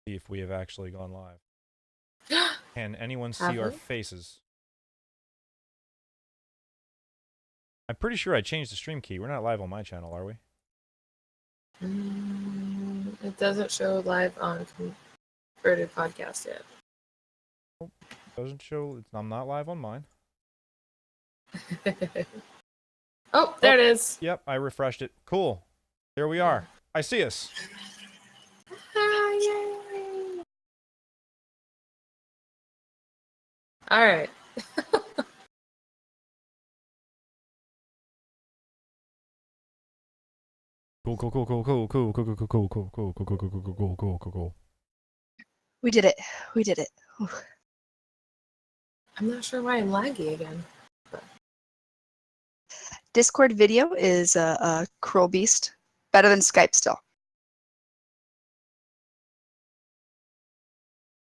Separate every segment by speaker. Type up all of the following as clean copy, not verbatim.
Speaker 1: See if we have actually gone live. Can anyone see
Speaker 2: Have
Speaker 1: our
Speaker 2: we?
Speaker 1: faces? I'm pretty sure I changed the stream key. We're not live on my channel, are we?
Speaker 2: It doesn't show live on Converted Podcast yet.
Speaker 1: Nope. Doesn't show. I'm not live on mine.
Speaker 2: Oh, there it is.
Speaker 1: Yep, I refreshed it. Cool. There we are. I see us.
Speaker 2: Yay. All right.
Speaker 1: Cool.
Speaker 3: We did it. We did it. Whew.
Speaker 2: I'm not sure why I'm laggy again.
Speaker 3: Discord video is a cruel beast. Better than Skype still.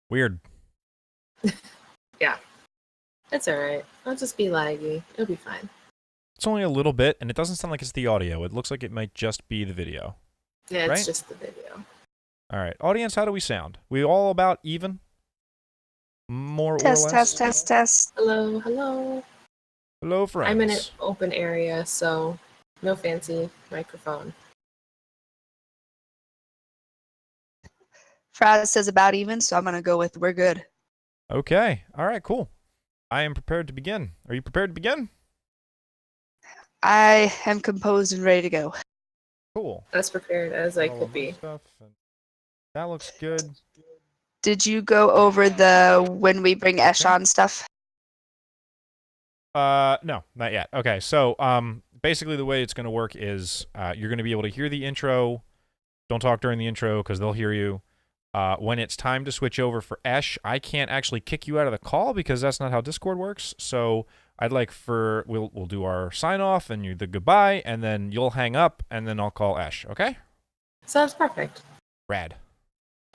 Speaker 1: Weird.
Speaker 2: Yeah. It's all right. I'll just be laggy. It'll be fine.
Speaker 1: It's only a little bit, and it doesn't sound like it's the audio. It looks like it might just be the video.
Speaker 2: Yeah, it's
Speaker 1: right?
Speaker 2: just the video.
Speaker 1: All right. Audience, how do we sound? We all about even? More or
Speaker 3: Test,
Speaker 1: less?
Speaker 3: test, test, test.
Speaker 2: Hello, hello.
Speaker 1: Hello, friends.
Speaker 2: I'm in an open area, so no fancy microphone.
Speaker 3: Fraz says about even, so I'm going to go with we're good.
Speaker 1: Okay. All right, cool. I am prepared to begin. Are you prepared to begin?
Speaker 3: I am composed and ready to go.
Speaker 1: Cool.
Speaker 2: As prepared as I
Speaker 1: All
Speaker 2: could
Speaker 1: of my
Speaker 2: be.
Speaker 1: stuff, and that looks good.
Speaker 3: Did you go over the when we bring Esh on stuff?
Speaker 1: No, not yet. Okay, so basically the way it's going to work is you're going to be able to hear the intro. Don't talk during the intro because they'll hear you. When it's time to switch over for Esh, I can't actually kick you out of the call because that's not how Discord works. So I'd like we'll do our sign off and you the goodbye, and then you'll hang up, and then I'll call Esh. Okay?
Speaker 2: Sounds perfect.
Speaker 1: Rad.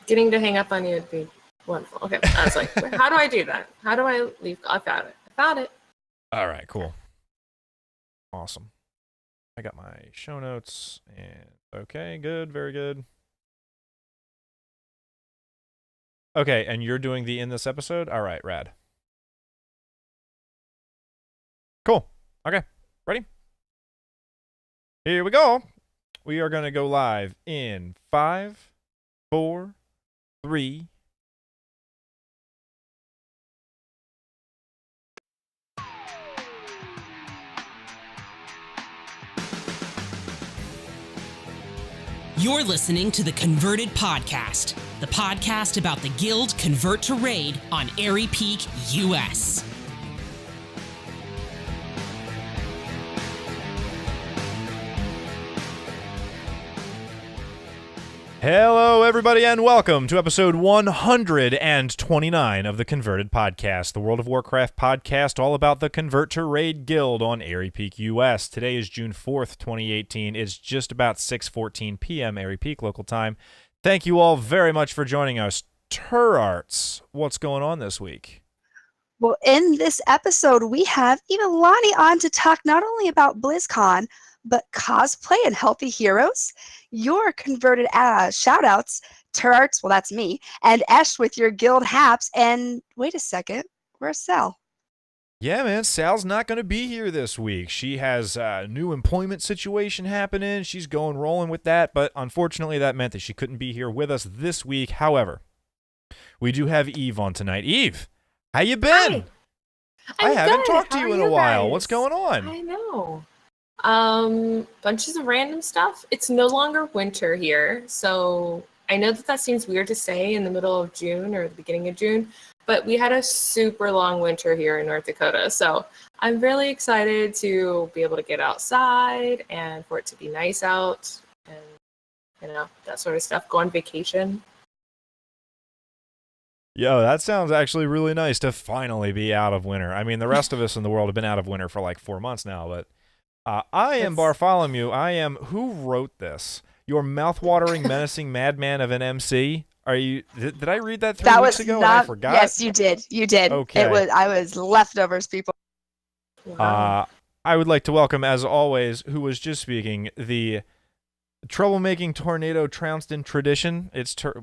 Speaker 2: Getting to hang up on you would be wonderful. Okay, I was like, how do I do that? How do I leave? I found it. I found it.
Speaker 1: All right, cool. Awesome. I got my show notes, and okay, good, very good. Okay, and you're doing the in this episode? All right, rad. Cool. Okay, ready? Here we go. We are going to go live in 5, 4, 3.
Speaker 4: You're listening to the Converted Podcast, the podcast about the Guild Convert to Raid on Airy Peak, US.
Speaker 1: Hello, everybody, and welcome to episode 129 of the Converted Podcast, the World of Warcraft podcast all about the Convert to Raid Guild on Airy Peak, US. Today is June 4th, 2018. It's just about 6:14 p.m. Airy Peak local time. Thank you all very much for joining us. Turarts, what's going on this week?
Speaker 3: Well, in this episode, we have Eveliany on to talk not only about BlizzCon, but cosplay and healthy heroes, your converted shoutouts, Turarts, well, that's me, and Esh with your guild haps, and wait a second, where's Sal?
Speaker 1: Yeah, man, Sal's not going to be here this week. She has a new employment situation happening. She's rolling with that, but unfortunately that meant that she couldn't be here with us this week. However, we do have Eve on tonight. Eve, how you been?
Speaker 2: Hi.
Speaker 1: I haven't
Speaker 2: good.
Speaker 1: talked to
Speaker 2: How
Speaker 1: you
Speaker 2: are
Speaker 1: in a while.
Speaker 2: guys?
Speaker 1: What's going on?
Speaker 2: I know. Bunches of random stuff. It's no longer winter here, so I know that seems weird to say in the middle of June or the beginning of June, but we had a super long winter here in North Dakota, so I'm really excited to be able to get outside and for it to be nice out and, that sort of stuff. Go on vacation.
Speaker 1: Yo, that sounds actually really nice to finally be out of winter. I mean, the rest of us in the world have been out of winter for like 4 months now, but I am Bartholomew. Who wrote this? Your mouth-watering, menacing madman of an MC? Are you? Did I read that 3 weeks ago and I forgot?
Speaker 3: Yes, you did. You did.
Speaker 1: Okay.
Speaker 3: I was leftovers, people.
Speaker 2: Wow.
Speaker 1: I would like to welcome, as always, who was just speaking, the Troublemaking tornado trounced in tradition.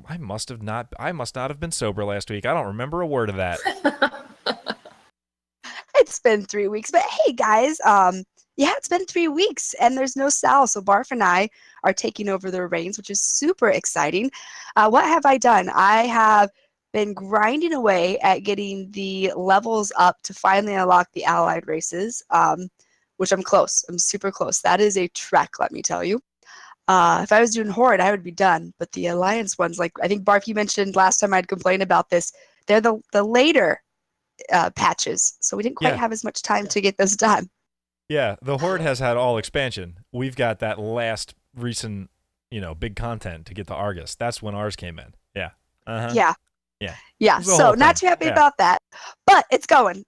Speaker 1: I must not have been sober last week. I don't remember a word of that.
Speaker 3: It's been 3 weeks, but hey guys, yeah, it's been 3 weeks and there's no Sal, so Barf and I are taking over the reins, which is super exciting. What have I done? I have been grinding away at getting the levels up to finally unlock the allied races, which I'm close. I'm super close. That is a trek, let me tell you. If I was doing Horde, I would be done. But the Alliance ones, like I think Barf, you mentioned last time I'd complained about this, they're the later patches, so we didn't quite have as much time to get those done.
Speaker 1: Yeah, the Horde has had all expansion. We've got that last recent, big content to get the Argus. That's when ours came in. Yeah.
Speaker 3: Yeah.
Speaker 1: Yeah.
Speaker 3: So not too happy about that, but it's going.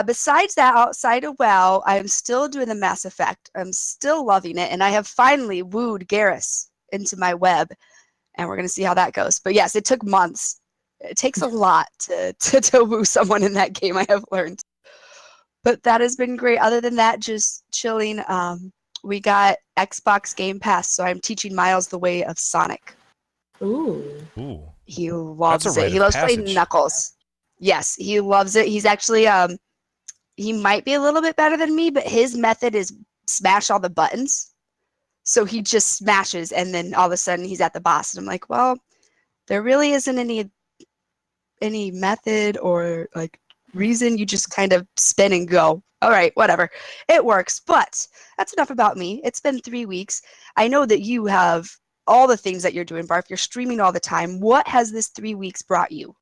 Speaker 3: Besides that, outside of WoW, I'm still doing the Mass Effect. I'm still loving it, and I have finally wooed Garrus into my web, and we're gonna see how that goes. But yes, it took months. It takes a lot to woo someone in that game, I have learned. But that has been great. Other than that, just chilling. We got Xbox Game Pass, so I'm teaching Miles the way of Sonic.
Speaker 2: Ooh.
Speaker 3: He loves it. He loves
Speaker 1: passage.
Speaker 3: playing Knuckles. Yes, he loves it. He's actually he might be a little bit better than me, but his method is smash all the buttons. So he just smashes, and then all of a sudden he's at the boss, and I'm like, well, there really isn't any method or like reason. You just kind of spin and go. All right, whatever. It works. But that's enough about me. It's been 3 weeks. I know that you have all the things that you're doing, Barf. You're streaming all the time. What has this 3 weeks brought you?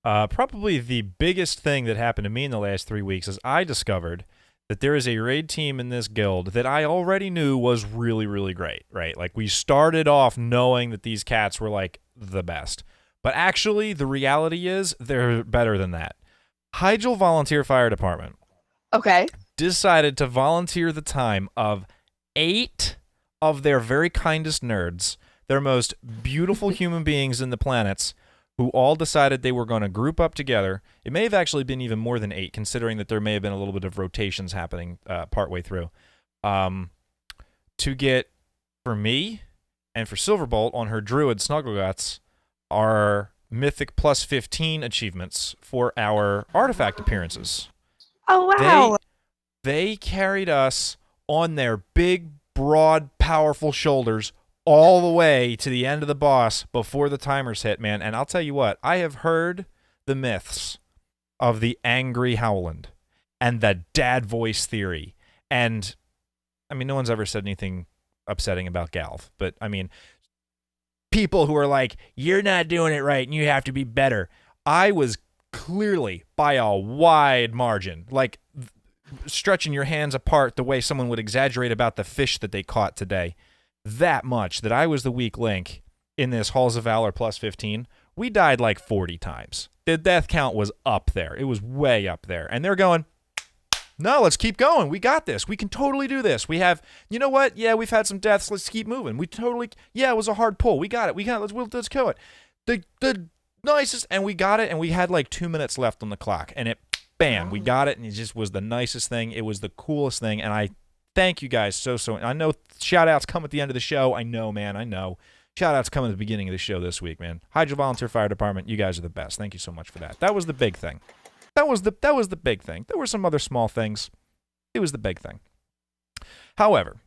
Speaker 1: Probably the biggest thing that happened to me in the last 3 weeks is I discovered that there is a raid team in this guild that I already knew was really, really great, right? Like, we started off knowing that these cats were, like, the best. But actually, the reality is they're better than that. Hyjal Volunteer Fire Department decided to volunteer the time of 8 of their very kindest nerds, their most beautiful human beings in the planets, who all decided they were going to group up together. It may have actually been even more than 8, considering that there may have been a little bit of rotations happening partway through, to get, for me and for Silverbolt on her Druid Snuggleguts, our Mythic plus 15 achievements for our artifact appearances.
Speaker 3: Oh, wow.
Speaker 1: They carried us on their big, broad, powerful shoulders all the way to the end of the boss before the timers hit, man. And I'll tell you what, I have heard the myths of the angry Howland and the dad voice theory. And, I mean, no one's ever said anything upsetting about Galv, but, I mean, people who are like, you're not doing it right and you have to be better. I was clearly, by a wide margin, like stretching your hands apart the way someone would exaggerate about the fish that they caught today, that much that I was the weak link in this Halls of Valor plus 15. We died like 40 times. The death count was up there. It was way up there. And they're going, no, let's keep going. We got this. We can totally do this. We have, you know what? Yeah, we've had some deaths. Let's keep moving. Yeah, it was a hard pull. We got it. Let's kill it. The nicest, and we got it, and we had like 2 minutes left on the clock. And bam, we got it, and it just was the nicest thing. It was the coolest thing, and I thank you guys so. I know shout-outs come at the end of the show. I know, man. I know. Shout-outs come at the beginning of the show this week, man. Hydra Volunteer Fire Department, you guys are the best. Thank you so much for that. That was the big thing. That was the big thing. There were some other small things. It was the big thing. However,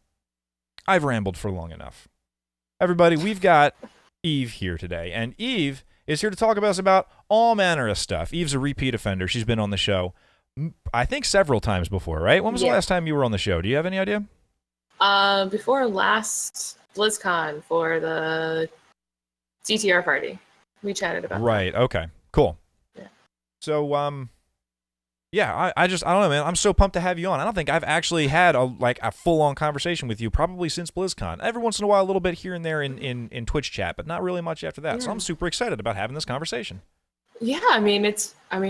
Speaker 1: I've rambled for long enough. Everybody, we've got Eve here today, and Eve is here to talk about us about all manner of stuff. Eve's a repeat offender. She's been on the show, I think, several times before, right? When was the last time you were on the show? Do you have any idea?
Speaker 2: Before last BlizzCon for the CTR party. We chatted about
Speaker 1: Right, okay, cool.
Speaker 2: Yeah.
Speaker 1: So, yeah, I don't know, man. I'm so pumped to have you on. I don't think I've actually had a full-on conversation with you probably since BlizzCon. Every once in a while, a little bit here and there in Twitch chat, but not really much after that. Yeah. So I'm super excited about having this conversation.
Speaker 2: Yeah, I mean,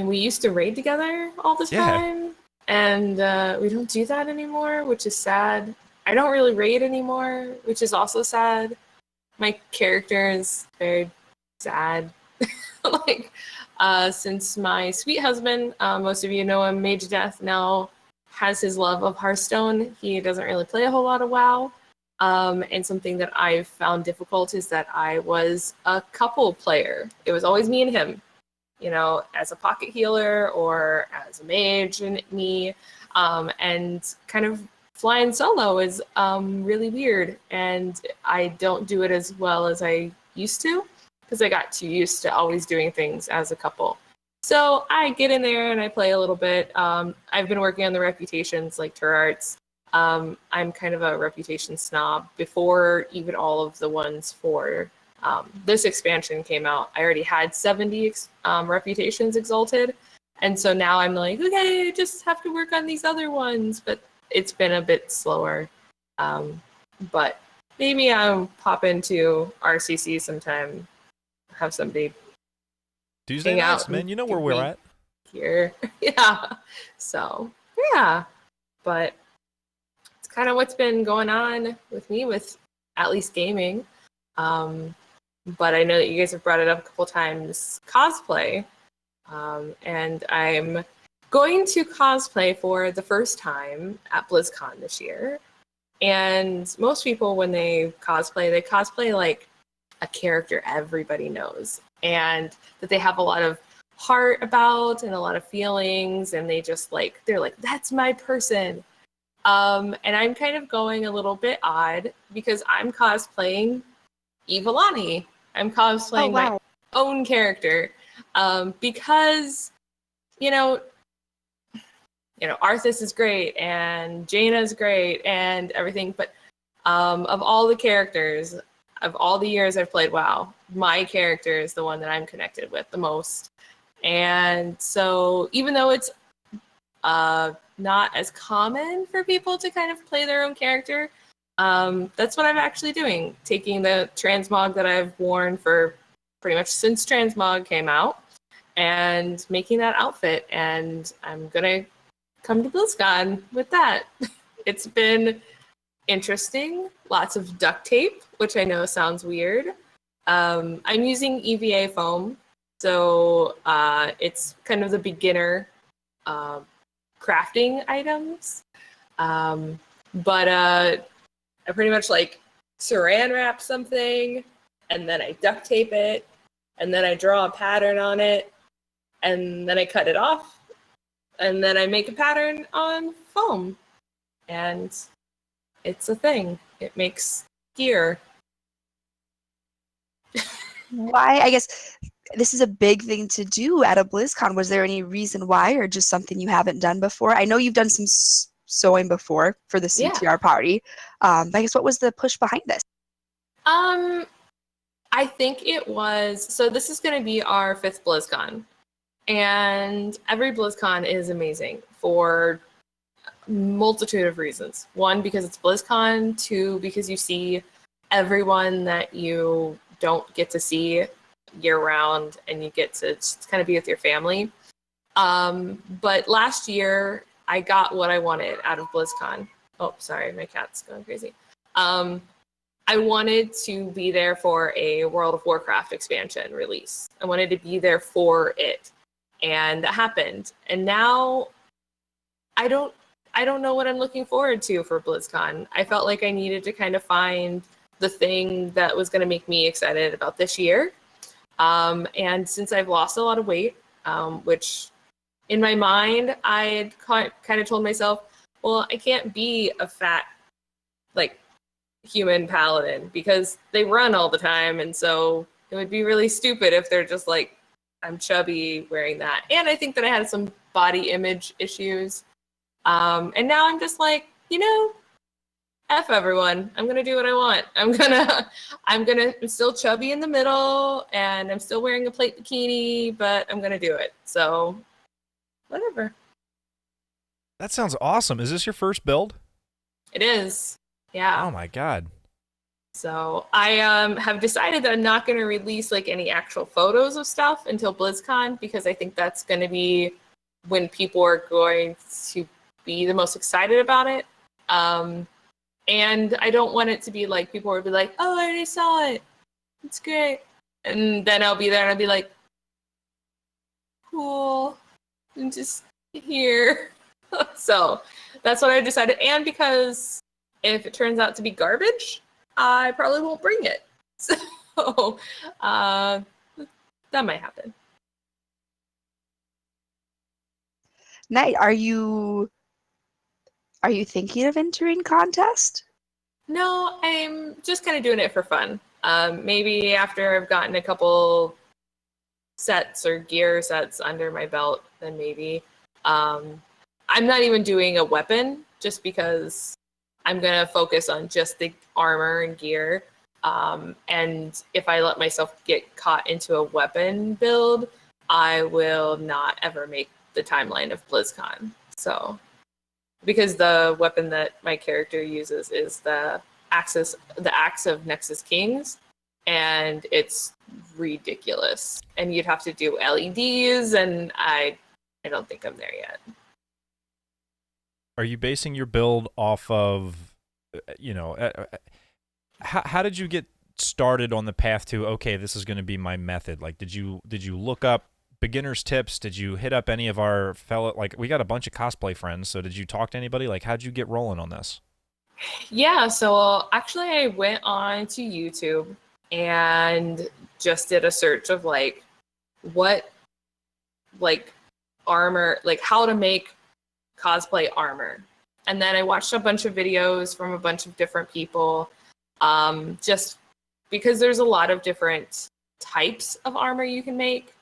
Speaker 2: we used to raid together all the time, and we don't do that anymore, which is sad. I don't really raid anymore, which is also sad. My character is very sad. Since my sweet husband, most of you know him, Mage Death, now has his love of Hearthstone. He doesn't really play a whole lot of WoW. And something that I've found difficult is that I was a couple player. It was always me and him, you know, as a pocket healer or as a mage and me. And kind of flying solo is really weird. And I don't do it as well as I used to because I got too used to always doing things as a couple. So I get in there and I play a little bit. I've been working on the reputations like Turarts. I'm kind of a reputation snob. Before even all of the ones for this expansion came out, I already had 70 reputations exalted. And so now I'm like, okay, I just have to work on these other ones. But it's been a bit slower. But maybe I'll pop into RCC sometime, have somebody
Speaker 1: Tuesday
Speaker 2: hang
Speaker 1: nights,
Speaker 2: out
Speaker 1: man.
Speaker 2: and
Speaker 1: You know
Speaker 2: give
Speaker 1: where we're
Speaker 2: me
Speaker 1: at.
Speaker 2: Here. Yeah. So, yeah. But it's kind of what's been going on with me with at least gaming. But I know that you guys have brought it up a couple times, cosplay. And I'm going to cosplay for the first time at BlizzCon this year. And most people, when they cosplay like a character everybody knows. And that they have a lot of heart about and a lot of feelings. And they just like, they're like, that's my person. And I'm kind of going a little bit odd because I'm cosplaying Eveliany. I'm cosplaying my own character. Because, you know, Arthas is great and Jaina's great and everything, but of all the characters, of all the years I've played WoW, my character is the one that I'm connected with the most. And so even though it's not as common for people to kind of play their own character, that's what I'm actually doing. Taking the transmog that I've worn for pretty much since transmog came out and making that outfit. And I'm going to come to BlizzCon with that. It's been interesting. Lots of duct tape, which I know sounds weird. I'm using EVA foam. So it's kind of the beginner crafting items. But I pretty much like saran wrap something and then I duct tape it and then I draw a pattern on it and then I cut it off and then I make a pattern on foam. And it's a thing. It makes gear.
Speaker 3: Why? I guess this is a big thing to do at a BlizzCon. Was there any reason why, or just something you haven't done before? I know you've done some sewing before for the CTR party. But I guess what was the push behind this?
Speaker 2: I think it was, so this is going to be our 5th BlizzCon. And every BlizzCon is amazing for multitude of reasons. One, because it's BlizzCon. Two, because you see everyone that you don't get to see year round and you get to just kind of be with your family. But last year I got what I wanted out of BlizzCon. Oh, sorry, my cat's going crazy. I wanted to be there for a World of Warcraft expansion release. I wanted to be there for it. And that happened. And now I don't know what I'm looking forward to for BlizzCon. I felt like I needed to kind of find the thing that was going to make me excited about this year. And since I've lost a lot of weight, which in my mind, I had kind of told myself, well, I can't be a fat, like, human paladin because they run all the time. And so it would be really stupid if they're just like, I'm chubby wearing that. And I think that I had some body image issues. And now I'm just like, F everyone. I'm gonna do what I want. I'm still chubby in the middle and I'm still wearing a plate bikini, but I'm gonna do it. So whatever.
Speaker 1: That sounds awesome. Is this your first build?
Speaker 2: It is. Yeah.
Speaker 1: Oh my god.
Speaker 2: So I have decided that I'm not going to release like any actual photos of stuff until BlizzCon because I think that's going to be when people are going to be the most excited about it. And I don't want it to be like people will be like, oh, I already saw it. It's great. And then I'll be there and I'll be like, cool. I'm just here. So that's what I decided. And because if it turns out to be garbage, I probably won't bring it. So uh, that might happen.
Speaker 3: Night, are you thinking of entering contest?
Speaker 2: No, I'm just kind of doing it for fun. Maybe after I've gotten a couple sets or gear sets under my belt, then maybe. I'm not even doing a weapon just because I'm going to focus on just the armor and gear. And if I let myself get caught into a weapon build, I will not ever make the timeline of BlizzCon. So, because the weapon that my character uses is the axe of Nexus Kings, and it's ridiculous. And you'd have to do LEDs, and I don't think I'm there yet.
Speaker 1: Are you basing your build off of, how did you get started on the path to, okay, this is going to be my method? Like, did you look up beginner's tips? Did you hit up any of our fellow, like, we got a bunch of cosplay friends, so did you talk to anybody? Like, how'd you get rolling on this?
Speaker 2: Yeah, so actually I went on to YouTube and just did a search of what armor, like how to make cosplay armor. And then I watched a bunch of videos from a bunch of different people, just because there's a lot of different types of armor you can make.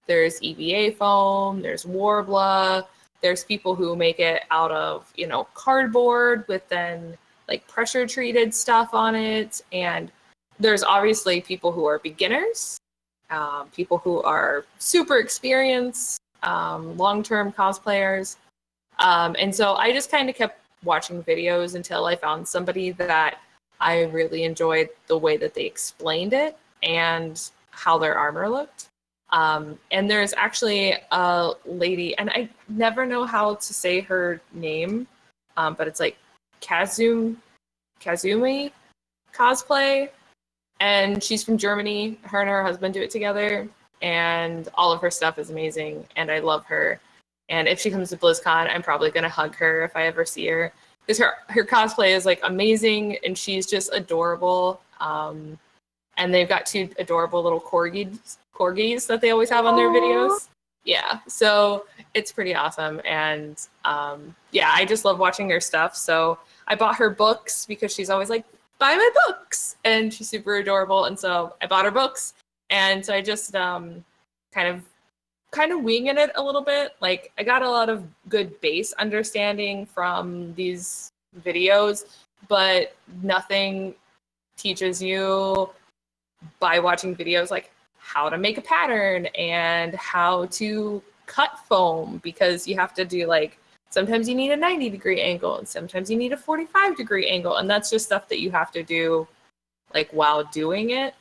Speaker 2: There's EVA foam, there's Warbla, there's people who make it out of, cardboard with then like pressure treated stuff on it. And there's obviously people who are beginners, people who are super experienced, long-term cosplayers. And so I just kind of kept watching videos until I found somebody that I really enjoyed the way that they explained it and how their armor looked. And there's actually a lady, and I never know how to say her name, but it's like Kazumi Cosplay, and she's from Germany. Her and her husband do it together, and all of her stuff is amazing, and I love her. And if she comes to BlizzCon, I'm probably gonna hug her if I ever see her, because her cosplay is like amazing, and she's just adorable. And they've got two adorable little corgis that they always have on their videos. Yeah, so it's pretty awesome. And yeah, I just love watching her stuff. So I bought her books because she's always like, buy my books. And she's super adorable. And so I bought her books. And so I just kind of winging it a little bit. Like, I got a lot of good base understanding from these videos, but nothing teaches you by watching videos like how to make a pattern and how to cut foam, because you have to do sometimes you need a 90-degree angle and sometimes you need a 45-degree angle, and that's just stuff that you have to do while doing it.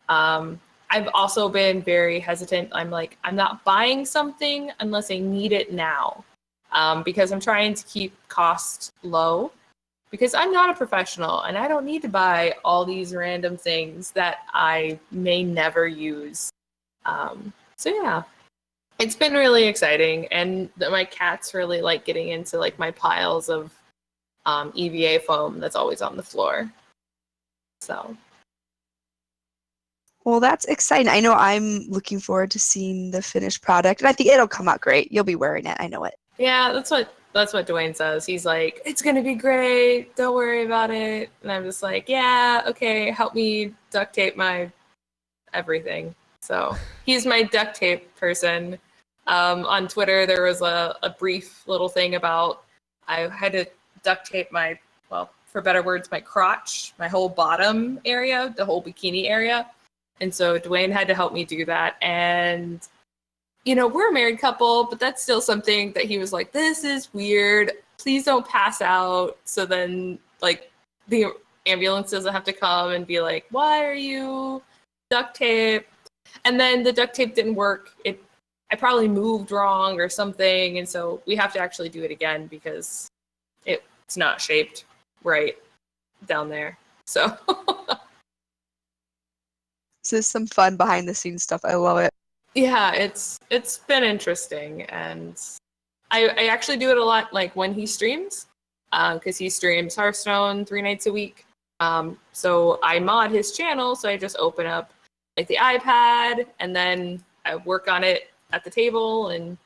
Speaker 2: I've also been very hesitant. I'm not buying something unless I need it now, because I'm trying to keep costs low, because I'm not a professional and I don't need to buy all these random things that I may never use. So yeah, it's been really exciting, and my cats really like getting into my piles of EVA foam that's always on the floor. So.
Speaker 3: Well, that's exciting. I know I'm looking forward to seeing the finished product, and I think it'll come out great. You'll be wearing it. I know it.
Speaker 2: Yeah, that's what Dwayne says. He's like, it's gonna be great. Don't worry about it. And I'm just like, yeah, okay. Help me duct tape my everything. So he's my duct tape person. On Twitter, there was a brief little thing about I had to duct tape my, well, for better words, my crotch, my whole bottom area, the whole bikini area. And so Dwayne had to help me do that. And, we're a married couple, but that's still something that he was like, this is weird. Please don't pass out. So then, the ambulance doesn't have to come and be like, why are you duct tape? And then the duct tape didn't work. I probably moved wrong or something. And so we have to actually do it again because it's not shaped right down there. So.
Speaker 3: This is some fun behind the scenes stuff. I love it.
Speaker 2: Yeah, it's been interesting, and I actually do it a lot when he streams. because he streams Hearthstone 3 nights a week. So I mod his channel, so I just open up like the iPad and then I work on it at the table and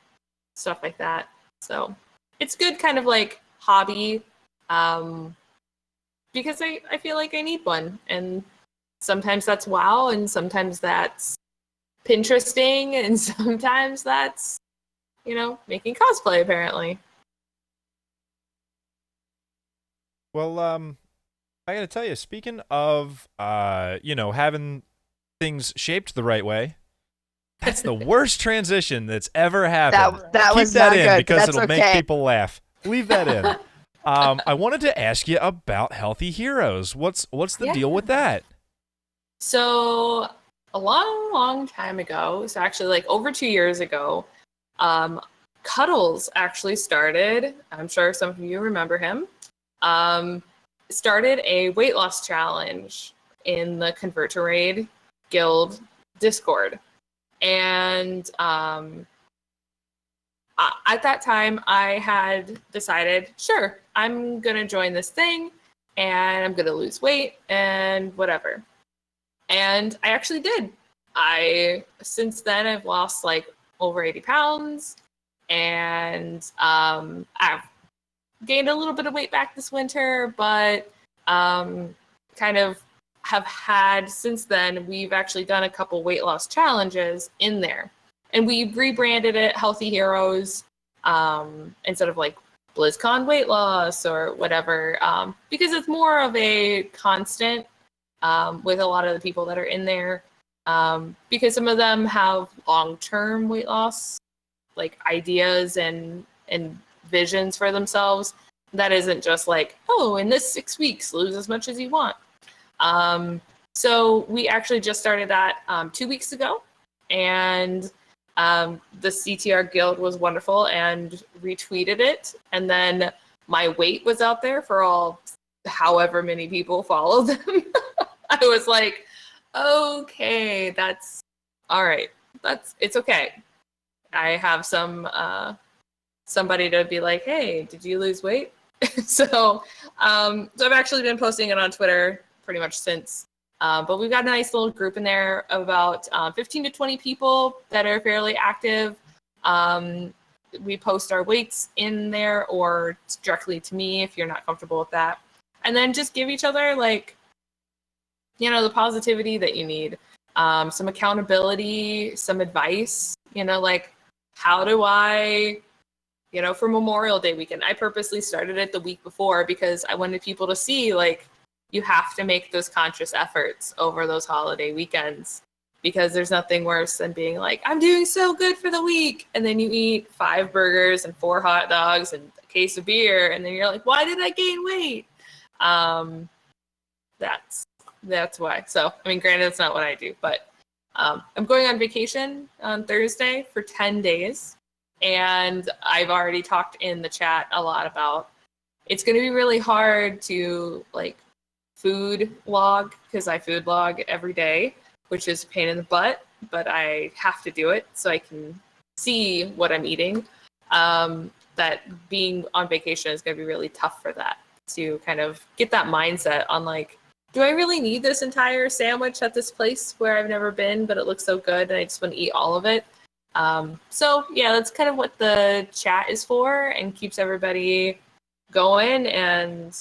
Speaker 2: stuff like that. So it's good kind of like hobby, because I feel like I need one. And sometimes that's WoW, and sometimes that's Pinteresting, and sometimes that's, making cosplay apparently.
Speaker 1: Well, I gotta tell you, speaking of, having things shaped the right way, that's the worst transition that's ever happened.
Speaker 3: That
Speaker 1: Keep
Speaker 3: was
Speaker 1: that
Speaker 3: not
Speaker 1: in
Speaker 3: good,
Speaker 1: because
Speaker 3: but
Speaker 1: it'll
Speaker 3: that's
Speaker 1: make
Speaker 3: okay.
Speaker 1: people laugh. Leave that in. I wanted to ask you about Healthy Heroes. What's the deal with that?
Speaker 2: So a long time ago, so actually like over 2 years ago, Cuddles actually started. I'm sure some of you remember him. Started a weight loss challenge in the Convert to Raid Guild Discord. And at that time, I had decided, sure, I'm going to join this thing and I'm going to lose weight and whatever. And I actually did. Since then, I've lost like over 80 pounds, and I've gained a little bit of weight back this winter, but kind of have had since then, we've actually done a couple weight loss challenges in there. And we rebranded it Healthy Heroes instead of like BlizzCon weight loss or whatever, because it's more of a constant with a lot of the people that are in there, because some of them have long-term weight loss, like ideas and visions for themselves. That isn't just like, oh, in this 6 weeks, lose as much as you want. So we actually just started that 2 weeks ago, and the CTR Guild was wonderful and retweeted it, and then my weight was out there for all however many people follow them. I was like, okay, that's all right. It's okay. I have somebody to be like, hey, did you lose weight? So I've actually been posting it on Twitter pretty much since. But we've got a nice little group in there of about 15 to 20 people that are fairly active. We post our weights in there or directly to me if you're not comfortable with that. And then just give each other the positivity that you need, some accountability, some advice, like how do I, for Memorial Day weekend, I purposely started it the week before because I wanted people to see like you have to make those conscious efforts over those holiday weekends, because there's nothing worse than being like, I'm doing so good for the week. And then you eat 5 burgers and 4 hot dogs and a case of beer. And then you're like, why did I gain weight? That's why. So, I mean, granted, that's not what I do, but I'm going on vacation on Thursday for 10 days. And I've already talked in the chat a lot about it's going to be really hard to like food log, because I food log every day, which is a pain in the butt, but I have to do it so I can see what I'm eating. That being on vacation is going to be really tough for that, to kind of get that mindset on like, do I really need this entire sandwich at this place where I've never been, but it looks so good and I just want to eat all of it? So yeah, that's kind of what the chat is for and keeps everybody going. And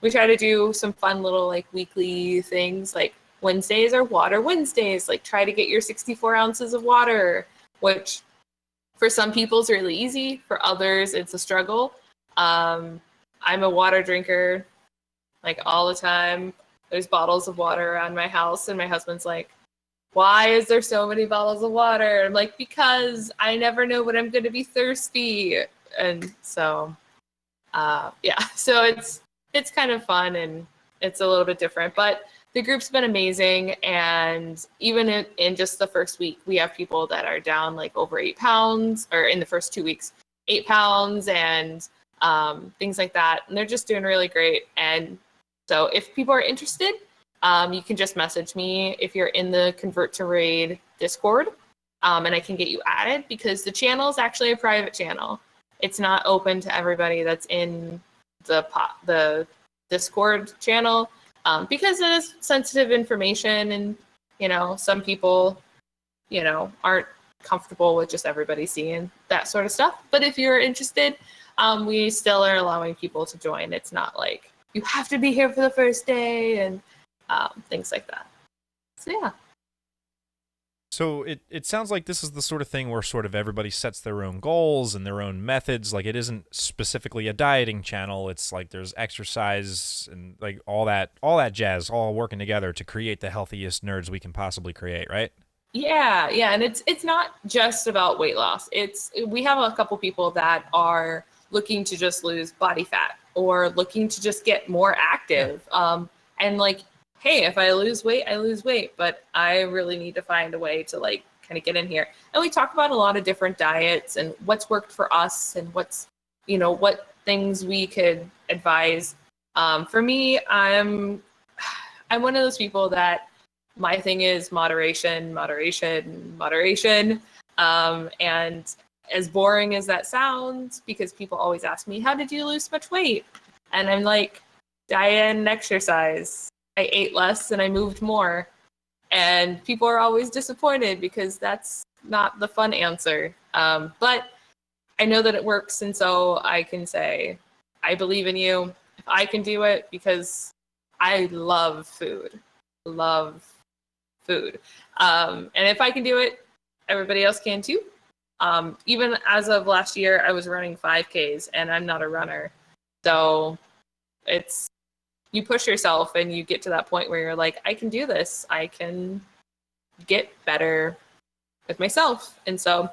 Speaker 2: we try to do some fun little like weekly things, like Wednesdays are water Wednesdays, like try to get your 64 ounces of water, which for some people is really easy. For others, it's a struggle. I'm a water drinker like all the time. There's bottles of water around my house, and my husband's like, why is there so many bottles of water? I'm like, because I never know when I'm going to be thirsty. And so, so it's kind of fun and it's a little bit different, but the group's been amazing. And even in just the first week, we have people that are down like over 8 pounds, or in the first 2 weeks, 8 pounds and things like that. And they're just doing really great. And so if people are interested, you can just message me if you're in the Convert to Raid Discord, and I can get you added, because the channel is actually a private channel. It's not open to everybody that's in the Discord channel, because it is sensitive information, and some people aren't comfortable with just everybody seeing that sort of stuff. But if you're interested, we still are allowing people to join. It's not like you have to be here for the first day and things like that. So yeah.
Speaker 1: So it sounds like this is the sort of thing where sort of everybody sets their own goals and their own methods. Like, it isn't specifically a dieting channel. It's like there's exercise and like all that jazz all working together to create the healthiest nerds we can possibly create, right?
Speaker 2: Yeah, and it's not just about weight loss. We have a couple people that are looking to just lose body fat or looking to just get more active. Yeah. And like, hey, if I lose weight, I lose weight, but I really need to find a way to like kind of get in here. And we talk about a lot of different diets and what's worked for us and what's, what things we could advise. For me, I'm one of those people that my thing is moderation. And as boring as that sounds, because people always ask me, how did you lose so much weight? And I'm like, diet and exercise. I ate less and I moved more. And people are always disappointed because that's not the fun answer. But I know that it works. And so I can say, I believe in you. If I can do it, because I love food. And if I can do it, everybody else can too. Even as of last year, I was running 5Ks and I'm not a runner. So you push yourself and you get to that point where you're like, I can do this. I can get better with myself. And so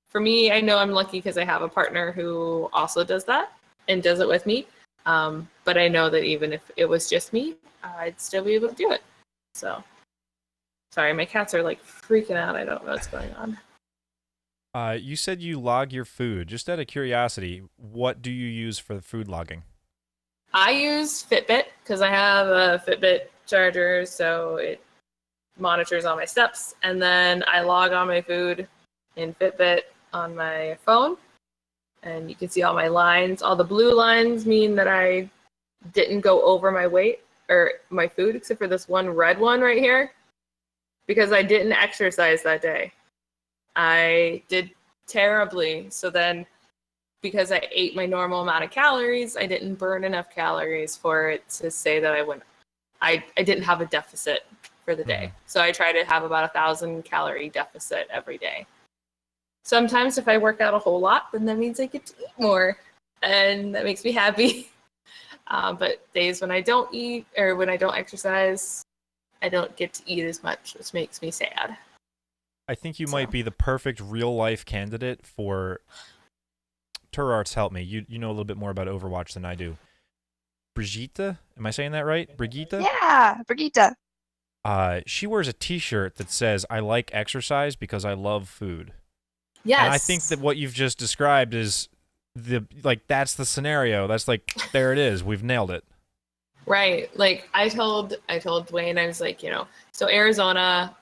Speaker 2: for me, I know I'm lucky because I have a partner who also does that and does it with me. But I know that even if it was just me, I'd still be able to do it. So, sorry, my cats are like freaking out. I don't know what's going on.
Speaker 1: You said you log your food. Just out of curiosity, what do you use for the food logging?
Speaker 2: I use Fitbit because I have a Fitbit charger, so it monitors all my steps. And then I log all my food in Fitbit on my phone. And you can see all my lines. All the blue lines mean that I didn't go over my weight or my food, except for this one red one right here, because I didn't exercise that day. I did terribly. So then, because I ate my normal amount of calories, I didn't burn enough calories for it to say that I didn't have a deficit for the day. So I try to have about 1,000 calorie deficit every day. Sometimes if I work out a whole lot, then that means I get to eat more, and that makes me happy. But days when I don't eat or when I don't exercise, I don't get to eat as much, which makes me sad.
Speaker 1: I think you might be the perfect real life candidate for Turarts. Help me. You know a little bit more about Overwatch than I do. Brigitte? Am I saying that right? Brigitte?
Speaker 3: Yeah, Brigitte.
Speaker 1: She wears a t-shirt that says, I like exercise because I love food.
Speaker 2: Yes.
Speaker 1: And I think that what you've just described is that's the scenario. That's like, there it is. We've nailed it.
Speaker 2: Right. Like I told Dwayne, I was like, so Arizona,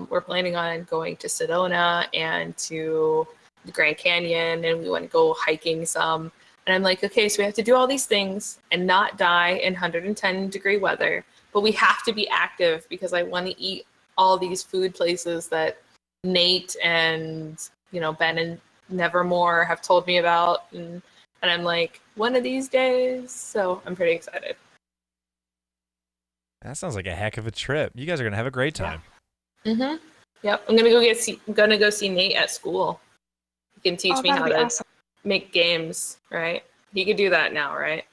Speaker 2: we're planning on going to Sedona and to the Grand Canyon, and we want to go hiking some. And I'm like, okay, so we have to do all these things and not die in 110-degree weather, but we have to be active because I want to eat all these food places that Nate and, Ben and Nevermore have told me about. And I'm like, one of these days. So I'm pretty excited.
Speaker 1: That sounds like a heck of a trip. You guys are going to have a great time.
Speaker 2: Yeah. Mm-hmm. Yep. I'm going to go see Nate at school. He can teach me how to make games, right? He could do that now, right?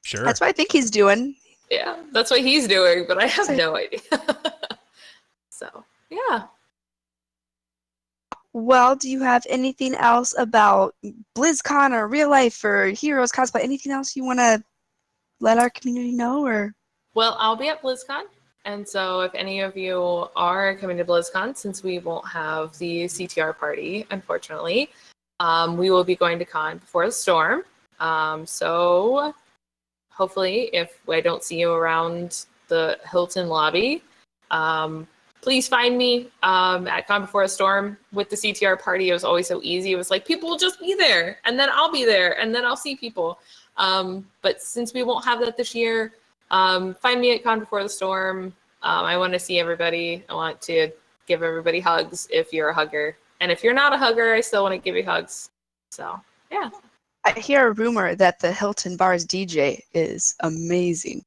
Speaker 1: Sure.
Speaker 3: That's what I think he's doing.
Speaker 2: Yeah, that's what he's doing, but I have no idea. So, yeah.
Speaker 3: Well, do you have anything else about BlizzCon or real life or Heroes cosplay? Anything else you want to let our community know? Or
Speaker 2: Well, I'll be at BlizzCon. And so if any of you are coming to BlizzCon, since we won't have the CTR party, unfortunately, we will be going to con before the storm. So hopefully, if I don't see you around the Hilton lobby, please find me at Con Before a Storm. With the CTR party, it was always so easy. It was like, people will just be there, and then I'll be there, and then I'll see people. But since we won't have that this year, find me at Con Before the Storm. I want to see everybody. I want to give everybody hugs if you're a hugger. And if you're not a hugger, I still want to give you hugs. So, yeah.
Speaker 3: I hear a rumor that the Hilton Bar's DJ is amazing.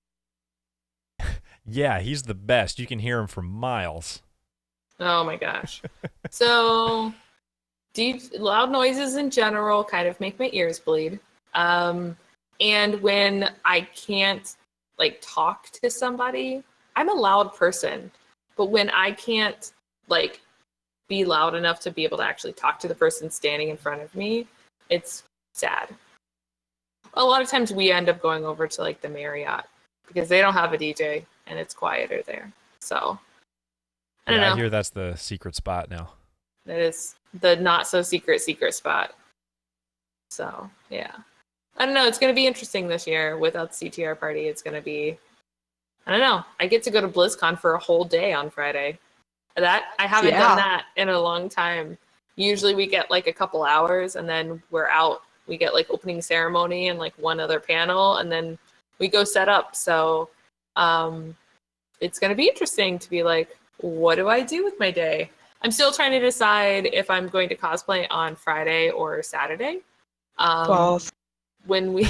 Speaker 1: Yeah, he's the best. You can hear him for miles.
Speaker 2: Oh my gosh. So, loud noises in general kind of make my ears bleed. And when I can't like talk to somebody, I'm a loud person. But when I can't like be loud enough to be able to actually talk to the person standing in front of me, it's sad. A lot of times we end up going over to like the Marriott because they don't have a DJ and it's quieter there. So I don't know.
Speaker 1: I hear that's the secret spot now.
Speaker 2: That is the not so secret spot. So yeah. I don't know. It's going to be interesting this year without the CTR party. It's going to be, I don't know. I get to go to BlizzCon for a whole day on Friday. That I haven't done that in a long time. Usually we get like a couple hours and then we're out. We get like opening ceremony and like one other panel and then we go set up. So it's going to be interesting to be like, what do I do with my day? I'm still trying to decide if I'm going to cosplay on Friday or Saturday.
Speaker 3: Both.
Speaker 2: When we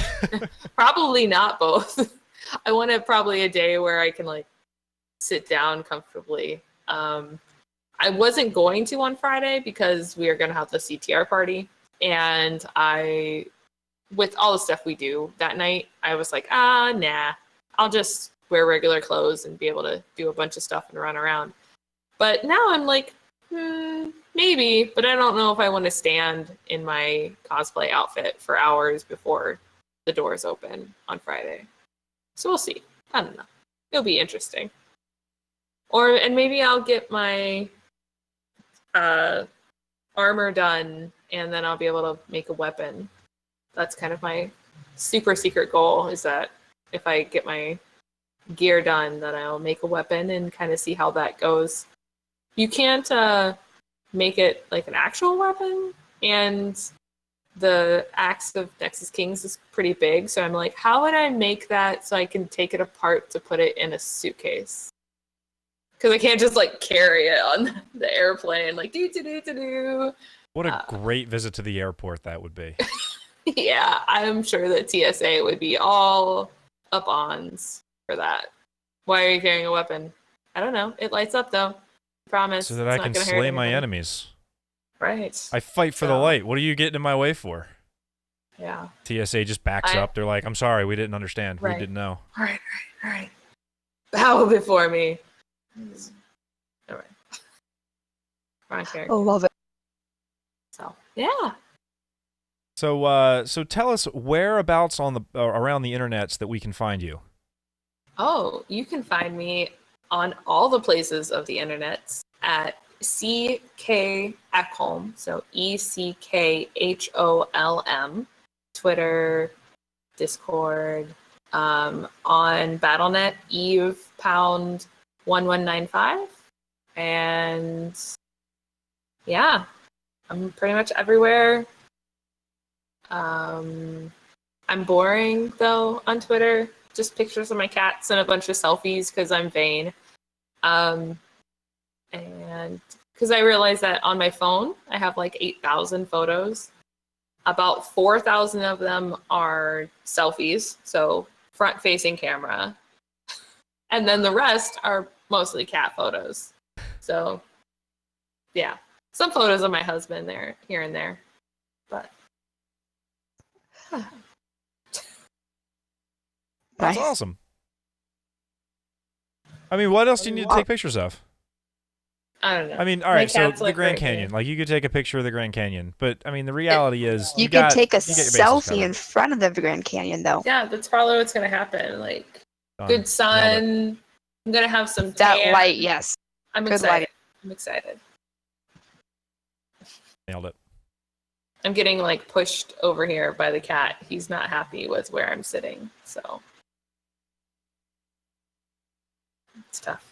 Speaker 2: probably not both. I want probably a day where I can like sit down comfortably. I wasn't going to on Friday because we are going to have the CTR party. And with all the stuff we do that night, I was like, nah, I'll just wear regular clothes and be able to do a bunch of stuff and run around. But now I'm like, maybe, but I don't know if I want to stand in my cosplay outfit for hours before the doors open on Friday. So we'll see. I don't know. It'll be interesting. And maybe I'll get my armor done and then I'll be able to make a weapon. That's kind of my super secret goal, is that if I get my gear done, that I'll make a weapon and kind of see how that goes. You can't make it like an actual weapon, and the Axe of Nexus Kings is pretty big, so I'm like, how would I make that so I can take it apart to put it in a suitcase? Because I can't just like carry it on the airplane, like do.
Speaker 1: What a great visit to the airport that would be.
Speaker 2: Yeah, I'm sure that TSA would be all up ons for that. Why are you carrying a weapon? I don't know. It lights up though. I promise.
Speaker 1: So that I can slay my enemies.
Speaker 2: Right.
Speaker 1: I fight for the light. What are you getting in my way for?
Speaker 2: Yeah.
Speaker 1: TSA just backs up. They're like, I'm sorry, we didn't understand.
Speaker 2: Right.
Speaker 1: We didn't know.
Speaker 2: All right. Bow before me. All right. Wrong character.
Speaker 3: I love it.
Speaker 2: So, yeah.
Speaker 1: So tell us whereabouts on the around the internets that we can find you.
Speaker 2: Oh, you can find me on all the places of the internet at CK Ekholm, so ECKHOLM, Twitter, Discord, on BattleNet, Eve Pound 1195, and yeah, I'm pretty much everywhere. I'm boring though on Twitter. Just pictures of my cats and a bunch of selfies because I'm vain. And because I realized that on my phone, I have like 8,000 photos. About 4,000 of them are selfies, so front-facing camera. And then the rest are mostly cat photos. So, yeah. Some photos of my husband there, here and there. But
Speaker 1: that's
Speaker 3: Nice.
Speaker 1: awesome. I mean, what else do you need to take pictures of?
Speaker 2: I don't know.
Speaker 1: I mean, all right, so the Grand Canyon. Like, you could take a picture of the Grand Canyon, but I mean, the reality is
Speaker 3: You could take a
Speaker 1: you get your bases
Speaker 3: selfie
Speaker 1: covered.
Speaker 3: in front of the Grand Canyon, though.
Speaker 2: Yeah, that's probably what's gonna happen. Like,
Speaker 1: Done.
Speaker 2: good
Speaker 1: Nailed it.
Speaker 2: sun. I'm gonna have some
Speaker 3: That
Speaker 2: tan.
Speaker 3: light, yes.
Speaker 2: I'm
Speaker 3: good
Speaker 2: excited.
Speaker 3: lighting.
Speaker 2: I'm excited.
Speaker 1: Nailed it.
Speaker 2: I'm getting like pushed over here by the cat. He's not happy with where I'm sitting, so it's tough.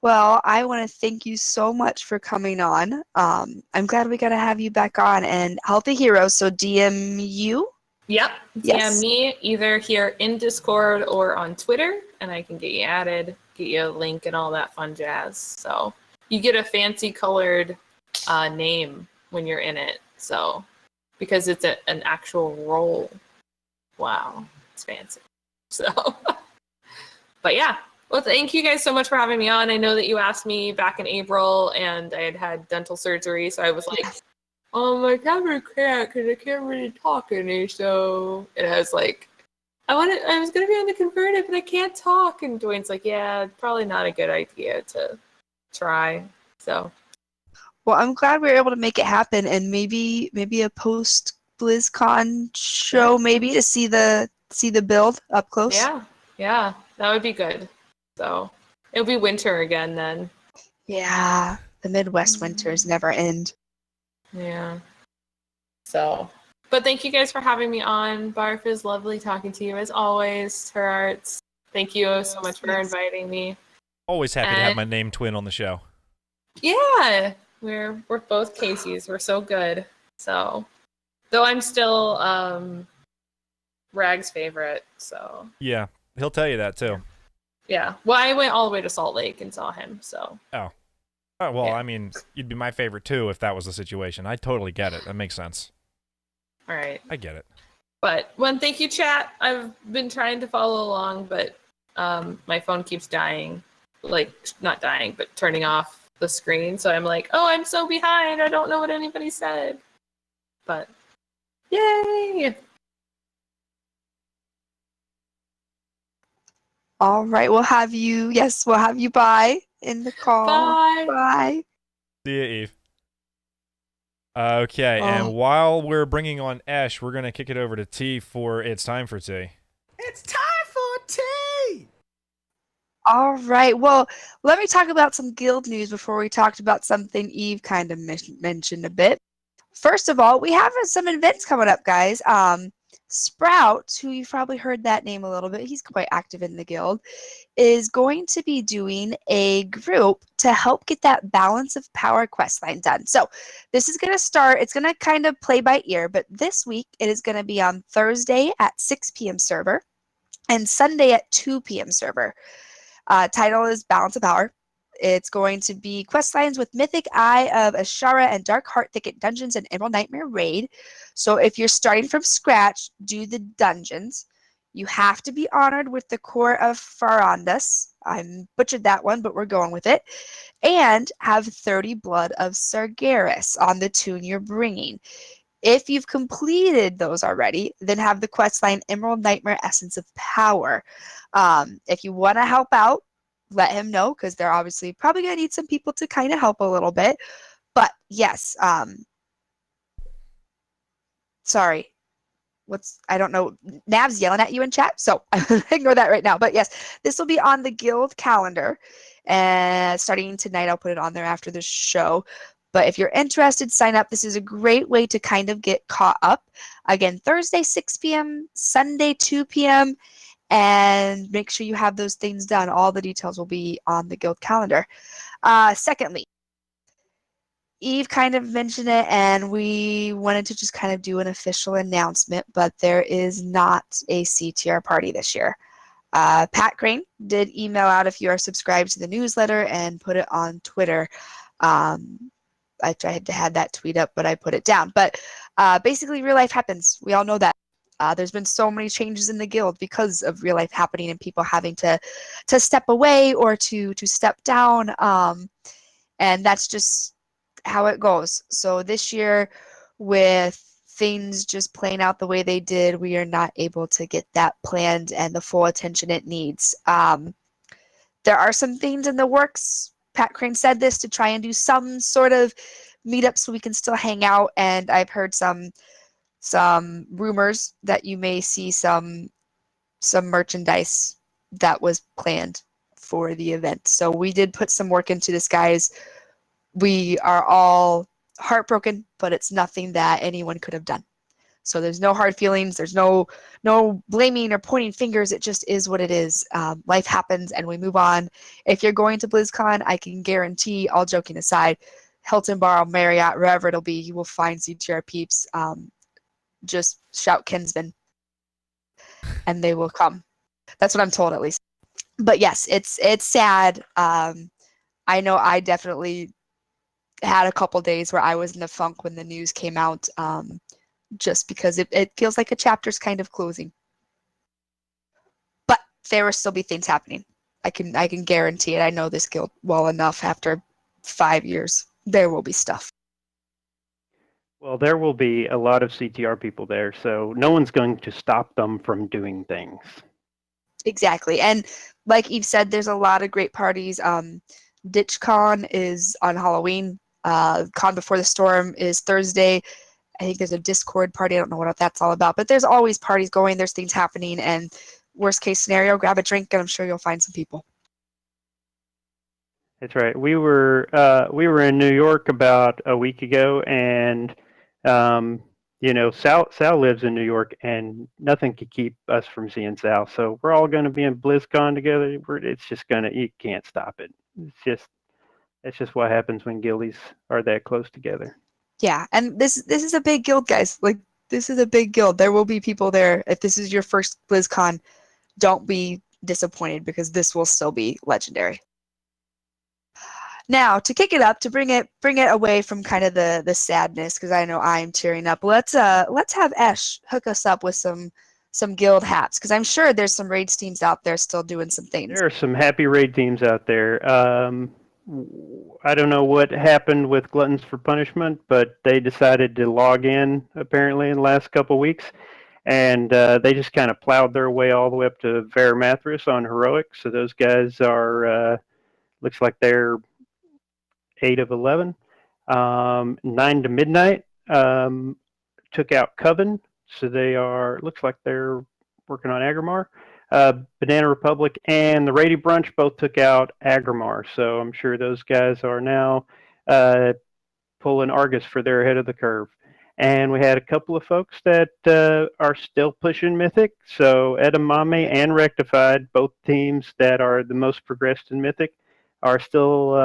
Speaker 3: Well, I want to thank you so much for coming on. I'm glad we got to have you back on. And Healthy Heroes, so DM you?
Speaker 2: Yep.
Speaker 3: Yes.
Speaker 2: DM me either here in Discord or on Twitter, and I can get you added, get you a link, and all that fun jazz. So you get a fancy colored name when you're in it. So because it's an actual role. Wow, it's fancy. So, but yeah. Well, thank you guys so much for having me on. I know that you asked me back in April, and I had dental surgery, so I was like, I camera can't because I can't really talk any. So, and I was like, I was gonna be on the converted, but I can't talk. And Dwayne's like, yeah, probably not a good idea to try. So,
Speaker 3: Well, I'm glad we were able to make it happen, and maybe a post BlizzCon show, maybe to see the build up close.
Speaker 2: yeah, that would be good. So it'll be winter again then.
Speaker 3: Yeah, the Midwest winters never end.
Speaker 2: Yeah. So, but thank you guys for having me on. Barf, is lovely talking to you as always. Her Arts. Thank you so much for inviting me.
Speaker 1: Always happy to have my name twin on the show.
Speaker 2: Yeah, we're both Casey's. We're so good. So, though I'm still Rag's favorite. So
Speaker 1: Yeah, he'll tell you that too.
Speaker 2: yeah. Well, I went all the way to Salt Lake and saw him. So.
Speaker 1: Oh, well,
Speaker 2: Yeah.
Speaker 1: I mean, you'd be my favorite too if that was the situation. I totally get it. That makes sense.
Speaker 2: All right.
Speaker 1: I get it.
Speaker 2: But thank you, chat. I've been trying to follow along, but my phone keeps dying. Like, not dying, but turning off the screen. So I'm like, oh, I'm so behind. I don't know what anybody said. But, yay!
Speaker 3: All right, we'll have you bye in the call.
Speaker 2: Bye.
Speaker 3: Bye.
Speaker 1: See ya, Eve. Okay,
Speaker 3: Oh.
Speaker 1: and while we're bringing on Esh, we're going to kick it over to T for It's Time for Tea.
Speaker 5: It's time for tea!
Speaker 3: All right. Well, let me talk about some guild news before we talked about something Eve kind of mentioned a bit. First of all, we have some events coming up, guys. Sprout, who you've probably heard that name a little bit, he's quite active in the guild, is going to be doing a group to help get that balance of power quest line done. So this is going to start, it's going to kind of play by ear, but this week it is going to be on Thursday at 6 p.m. server and Sunday at 2 p.m. server. Title is Balance of Power. It's going to be quest lines with Mythic Eye of Ashara and Dark Heart Thicket dungeons and Emerald Nightmare raid. So if you're starting from scratch, do the dungeons. You have to be honored with the core of Farandas. I butchered that one, but we're going with it. And have 30 blood of Sargeras on the tune you're bringing. If you've completed those already, then have the quest line Emerald Nightmare Essence of Power. If you want to help out, let him know, because they're obviously probably going to need some people to kind of help a little bit. But yes, sorry. I don't know. Nav's yelling at you in chat, so ignore that right now. But yes, this will be on the guild calendar. And starting tonight, I'll put it on there after the show. But if you're interested, sign up. This is a great way to kind of get caught up. Again, Thursday, 6 p.m., Sunday, 2 p.m., and make sure you have those things done. All the details will be on the guild calendar. Secondly, Eve kind of mentioned it, and we wanted to just kind of do an official announcement, but there is not a CTR party this year. Pat Crane did email out if you are subscribed to the newsletter and put it on Twitter. I tried to have that tweet up, but I put it down. But basically, real life happens. We all know that. There's been so many changes in the guild because of real life happening and people having to step away or to step down. And that's just how it goes. So this year, with things just playing out the way they did, we are not able to get that planned and the full attention it needs. There are some things in the works. Pat Crane said this to try and do some sort of meetup so we can still hang out. And I've heard some rumors that you may see some merchandise that was planned for the event. So we did put some work into this, guys. We are all heartbroken, but it's nothing that anyone could have done. So there's no hard feelings. There's no blaming or pointing fingers. It just is what it is. Life happens and we move on. If you're going to BlizzCon, I can guarantee, all joking aside, Hilton Bar, Marriott, wherever it'll be, you will find CTR peeps. just shout kinsman, and they will come. That's what I'm told, at least. But yes, it's sad. I know I definitely had a couple days where I was in the funk when the news came out, just because it feels like a chapter's kind of closing. But there will still be things happening. I can guarantee it. I know this guild well enough. After 5 years, there will be stuff.
Speaker 6: Well, there will be a lot of CTR people there, so no one's going to stop them from doing things.
Speaker 3: Exactly. And like Eve said, there's a lot of great parties. DitchCon is on Halloween. Con Before the Storm is Thursday. I think there's a Discord party. I don't know what that's all about, but there's always parties going. There's things happening, and worst case scenario, grab a drink, and I'm sure you'll find some people.
Speaker 6: That's right. We were in New York about a week ago, and Sal lives in New York, and nothing could keep us from seeing Sal. So we're all going to be in BlizzCon together. It's just you can't stop it. It's just what happens when guildies are that close together.
Speaker 3: Yeah, and this is a big guild, guys. Like, this is a big guild. There will be people there. If this is your first BlizzCon, don't be disappointed, because this will still be legendary. Now, to kick it up, to bring it away from kind of the sadness, because I know I'm tearing up. Let's have Esh hook us up with some guild hats, because I'm sure there's some raid teams out there still doing some things.
Speaker 6: There are some happy raid teams out there. I don't know what happened with Gluttons for Punishment, but they decided to log in apparently in the last couple of weeks, and they just kind of plowed their way all the way up to Varamathras on Heroic. So those guys are looks like they're 8 of 11. 9 to Midnight took out Coven, so they looks like they're working on Agrimar. Banana Republic and the Rady Brunch both took out Agrimar, so I'm sure those guys are now pulling Argus for their ahead of the curve. And we had a couple of folks that are still pushing Mythic, so Edamame and Rectified, both teams that are the most progressed in Mythic, are still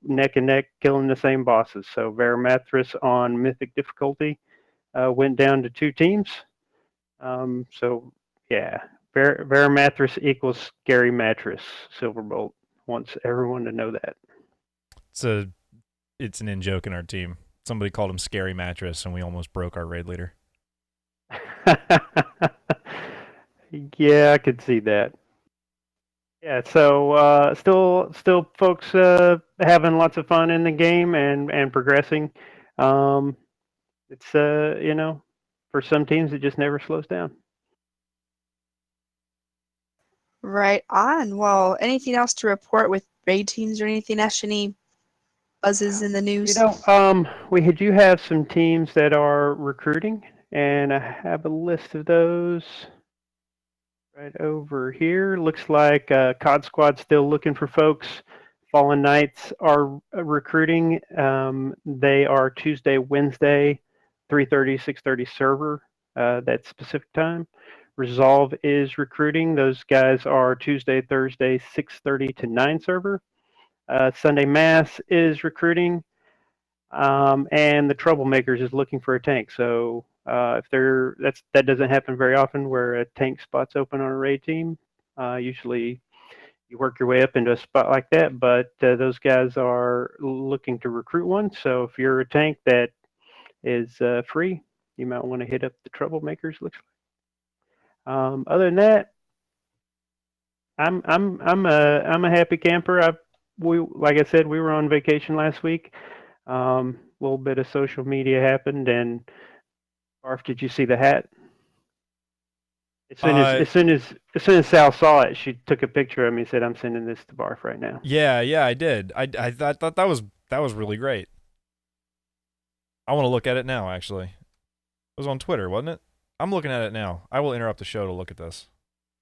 Speaker 6: neck and neck killing the same bosses. So Varamathras on Mythic difficulty went down to 2 teams. So yeah. Varamathras equals Scary Mattress, Silverbolt. Wants everyone to know that.
Speaker 1: It's an in-joke in our team. Somebody called him Scary Mattress, and we almost broke our raid leader.
Speaker 6: Yeah, I could see that. Yeah, so still folks having lots of fun in the game and progressing. It's for some teams it just never slows down.
Speaker 3: Right on. Well, anything else to report with raid teams or anything, Esh? Any buzzes in the news?
Speaker 6: We do have some teams that are recruiting, and I have a list of those right over here. Looks like COD Squad's still looking for folks. Fallen Knights are recruiting. They are Tuesday, Wednesday, 3:30, 6:30 server, that specific time. Resolve is recruiting. Those guys are Tuesday, Thursday, 6:30 to 9 server. Sunday Mass is recruiting. And the Troublemakers is looking for a tank. So if that doesn't happen very often, where a tank spot's open on a raid team. Usually you work your way up into a spot like that, but those guys are looking to recruit one. So if you're a tank that is free, you might want to hit up the Troublemakers. Looks like. Other than that, I'm a happy camper. Like I said, we were on vacation last week. A little bit of social media happened, and Barf, did you see the hat? As soon as Sal saw it, she took a picture of me and said, "I'm sending this to Barf right now."
Speaker 1: Yeah, I did. I thought that was really great. I want to look at it now. Actually, it was on Twitter, wasn't it? I'm looking at it now. I will interrupt the show to look at this.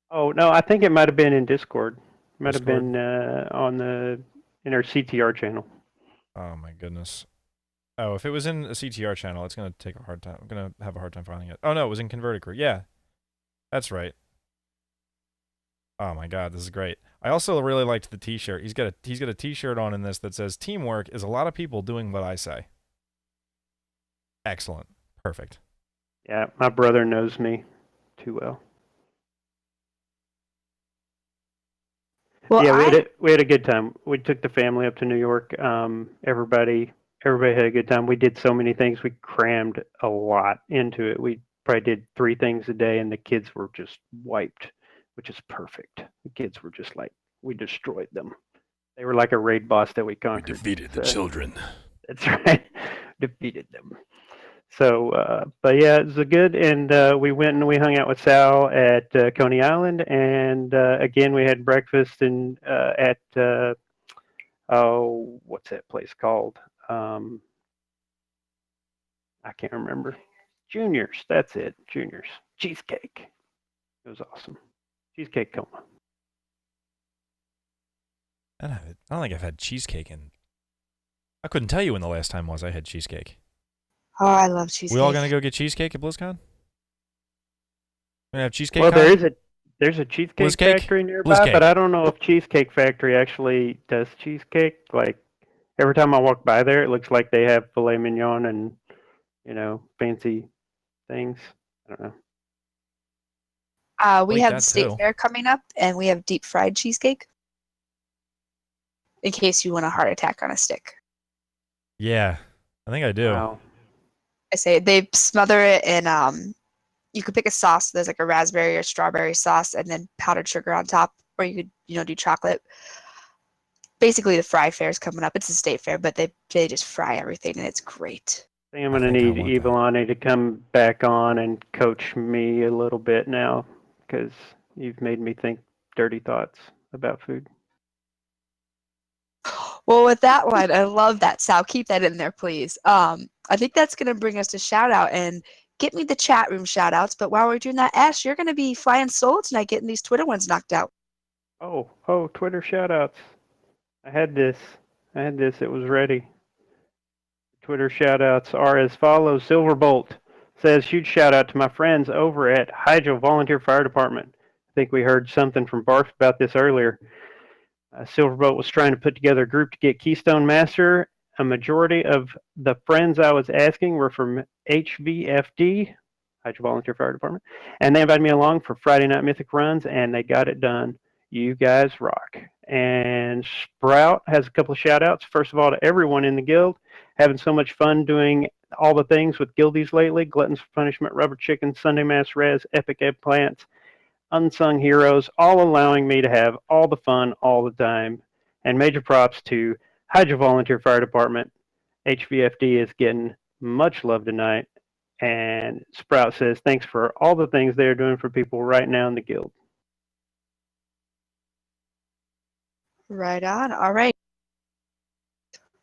Speaker 6: Oh no, I think it might have been in Discord. It might have been in our CTR channel.
Speaker 1: Oh my goodness. Oh, if it was in a CTR channel, it's gonna take a hard time. I'm gonna have a hard time finding it. Oh no, it was in Converted Crew. Yeah, that's right. Oh my god, this is great. I also really liked the T-shirt. He's got a T-shirt on in this that says "Teamwork is a lot of people doing what I say." Excellent, perfect.
Speaker 6: Yeah, my brother knows me too well.
Speaker 3: Well,
Speaker 6: Yeah, we had a good time. We took the family up to New York. Everybody had a good time. We did so many things. We crammed a lot into it. We probably did 3 things a day, and the kids were just wiped, which is perfect. The kids were just like, we destroyed them. They were like a raid boss that we conquered.
Speaker 1: defeated the
Speaker 6: So,
Speaker 1: children.
Speaker 6: that's right. Defeated them. So, but yeah, it was a good, and we went and we hung out with Sal at Coney Island, and again we had breakfast and at oh, what's that place called? Um, I can't remember. Juniors, that's it. Juniors cheesecake. It was awesome. Cheesecake coma.
Speaker 1: I don't think I've had cheesecake in. I couldn't tell you when the last time was I had cheesecake.
Speaker 3: oh, I love cheesecake.
Speaker 1: We all gonna go get cheesecake at BlizzCon? Gonna have cheesecake?
Speaker 6: Well,
Speaker 1: Con?
Speaker 6: there's a cheesecake
Speaker 1: Blizzcake?
Speaker 6: factory nearby,
Speaker 1: Blizzcake.
Speaker 6: but I don't know if Cheesecake Factory actually does cheesecake. Like every time I walk by there, it looks like they have filet mignon and fancy things. I don't know.
Speaker 3: We
Speaker 1: Like
Speaker 3: have
Speaker 1: that
Speaker 3: the state
Speaker 1: too.
Speaker 3: fair coming up, and we have deep fried cheesecake. In case you want a heart attack on a stick.
Speaker 1: Yeah, I think I do.
Speaker 6: Wow.
Speaker 3: I say they smother it in you could pick a sauce. There's like a raspberry or strawberry sauce and then powdered sugar on top, or you could, do chocolate. Basically the fry fair is coming up. It's a state fair, but they just fry everything and it's great.
Speaker 6: I think I'm
Speaker 1: I
Speaker 6: going to
Speaker 1: think I
Speaker 6: need
Speaker 1: want that.
Speaker 6: Eveliany to come back on and coach me a little bit now because you've made me think dirty thoughts about food.
Speaker 3: Well, with that one, I love that, Sal. Keep that in there, please. I think that's going to bring us to shout out and get me the chat room shout outs. But while we're doing that, Ash, you're going to be flying solo tonight, getting these Twitter ones knocked out.
Speaker 6: Oh, Twitter shout outs. I had this. It was ready. Twitter shout outs are as follows. Silverbolt says, huge shout out to my friends over at Hydro Volunteer Fire Department. I think we heard something from Barf about this earlier. Silverbolt was trying to put together a group to get Keystone Master. A majority of the friends I was asking were from HVFD, Hydro Volunteer Fire Department, and they invited me along for Friday night Mythic runs, and they got it done. You guys rock. And Sprout has a couple of shout outs. First of all, to everyone in the guild, having so much fun doing all the things with guildies lately. Gluttons for Punishment, Rubber Chicken, Sunday Mass Res, Epic Eggplants, Unsung Heroes, all allowing me to have all the fun all the time. And major props to Hydro Volunteer Fire Department. HVFD is getting much love tonight. And Sprout says, thanks for all the things they're doing for people right now in the guild.
Speaker 3: Right on. All right.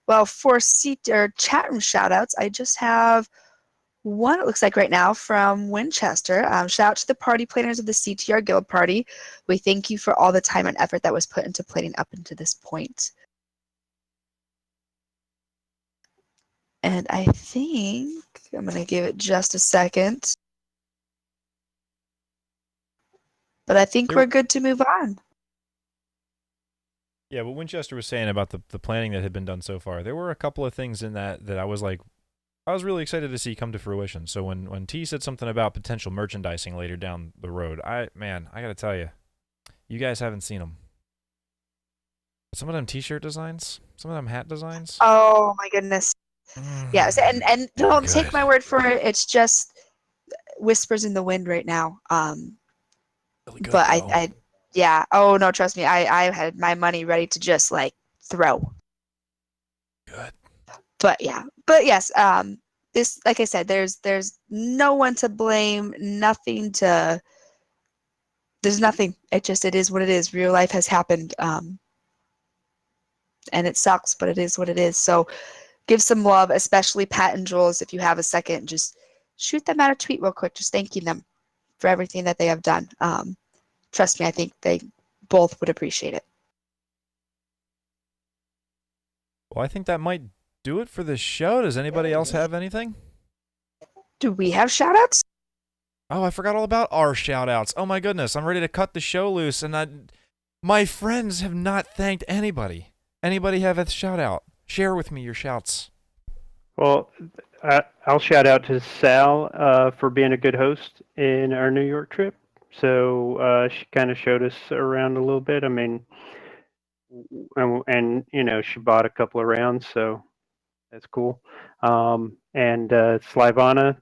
Speaker 3: Well, for chat room shout outs, I just have one, it looks like right now, from Winchester. Shout out to the party planners of the CTR Guild Party. We thank you for all the time and effort that was put into planning up into this point. And I think I'm going to give it just a second. But I think we're good to move on.
Speaker 1: Yeah, what Winchester was saying about the planning that had been done so far, there were a couple of things in that I was like, I was really excited to see come to fruition. So when T said something about potential merchandising later down the road, I gotta tell you, you guys haven't seen them. Some of them T-shirt designs, some of them hat designs.
Speaker 3: Oh my goodness. Yes, and don't take my word for it. It's just whispers in the wind right now.
Speaker 1: Really good,
Speaker 3: but
Speaker 1: though.
Speaker 3: yeah. Oh no, trust me. I had my money ready to just like throw.
Speaker 1: Good.
Speaker 3: But yes. This, like I said, there's no one to blame. There's nothing. It is what it is. Real life has happened. And it sucks, but it is what it is. So give some love, especially Pat and Jules. If you have a second, just shoot them out a tweet real quick, just thanking them for everything that they have done. Trust me, I think they both would appreciate it.
Speaker 1: Well, I think that might do it for this show. Does anybody else have anything?
Speaker 3: Do we have shout-outs?
Speaker 1: Oh, I forgot all about our shout-outs. Oh my goodness, I'm ready to cut the show loose, and my friends have not thanked anybody. Anybody have a shout-out? Share with me your shouts.
Speaker 6: Well, I'll shout out to Sal for being a good host in our New York trip. So she kind of showed us around a little bit. I mean, and she bought a couple of rounds, so that's cool. And Slavana,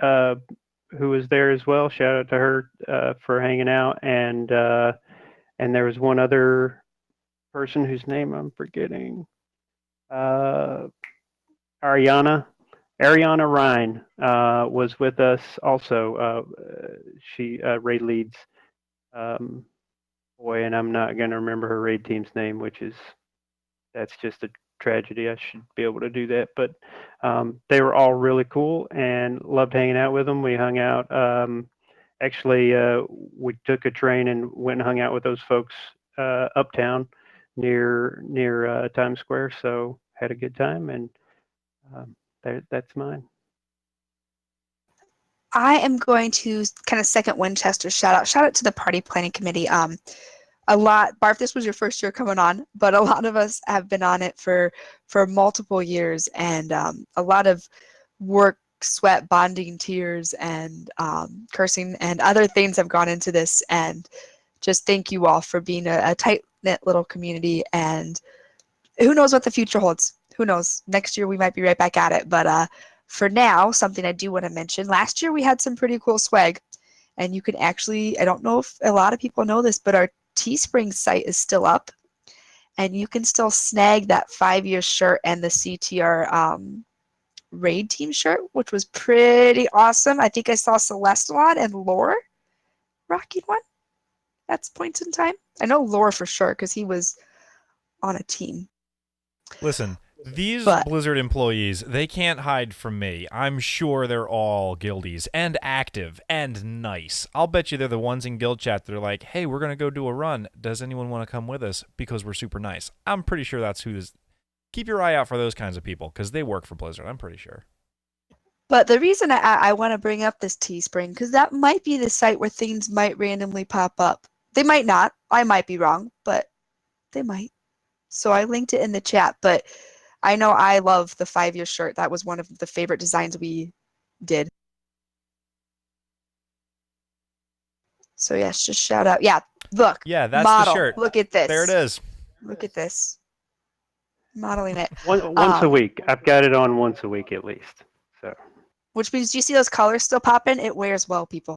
Speaker 6: who was there as well. Shout out to her for hanging out. And there was one other person whose name I'm forgetting. Ariana Ryan was with us also. She raid leads boy, and I'm not going to remember her raid team's name, that's just a tragedy. I should be able to do that. But they were all really cool and loved hanging out with them. We hung out. Actually, we took a train and went and hung out with those folks uptown near Times Square. So had a good time, and that's mine.
Speaker 3: I am going to kind of second Winchester shout out to the party planning committee. A lot, Barf, this was your first year coming on, but a lot of us have been on it for multiple years, and a lot of work, sweat, bonding, tears, and cursing and other things have gone into this. And just thank you all for being a tight-knit little community. And who knows what the future holds? Who knows? Next year we might be right back at it. But for now, something I do want to mention, last year we had some pretty cool swag. And you can actually, I don't know if a lot of people know this, but our Teespring site is still up. And you can still snag that 5-year shirt and the CTR raid team shirt, which was pretty awesome. I think I saw Celestalon and Lore rocking one at points in time. I know Lore for sure because he was on a team.
Speaker 1: Listen, these Blizzard employees, they can't hide from me. I'm sure they're all guildies and active and nice. I'll bet you they're the ones in guild chat that are like, hey, we're going to go do a run. Does anyone want to come with us? Because we're super nice. I'm pretty sure that's who is. Keep your eye out for those kinds of people because they work for Blizzard. I'm pretty sure.
Speaker 3: But the reason I want to bring up this Teespring, because that might be the site where things might randomly pop up. They might not. I might be wrong, but they might. So I linked it in the chat, but I know I love the 5-year shirt. That was one of the favorite designs we did. So yes, just shout out. Yeah, look.
Speaker 1: Yeah, that's
Speaker 3: model.
Speaker 1: The shirt.
Speaker 3: Look at this.
Speaker 1: There it is.
Speaker 3: Look at this. Modeling it.
Speaker 6: Once a week. I've got it on once a week at least. So.
Speaker 3: Which means, do you see those colors still popping? It wears well, people.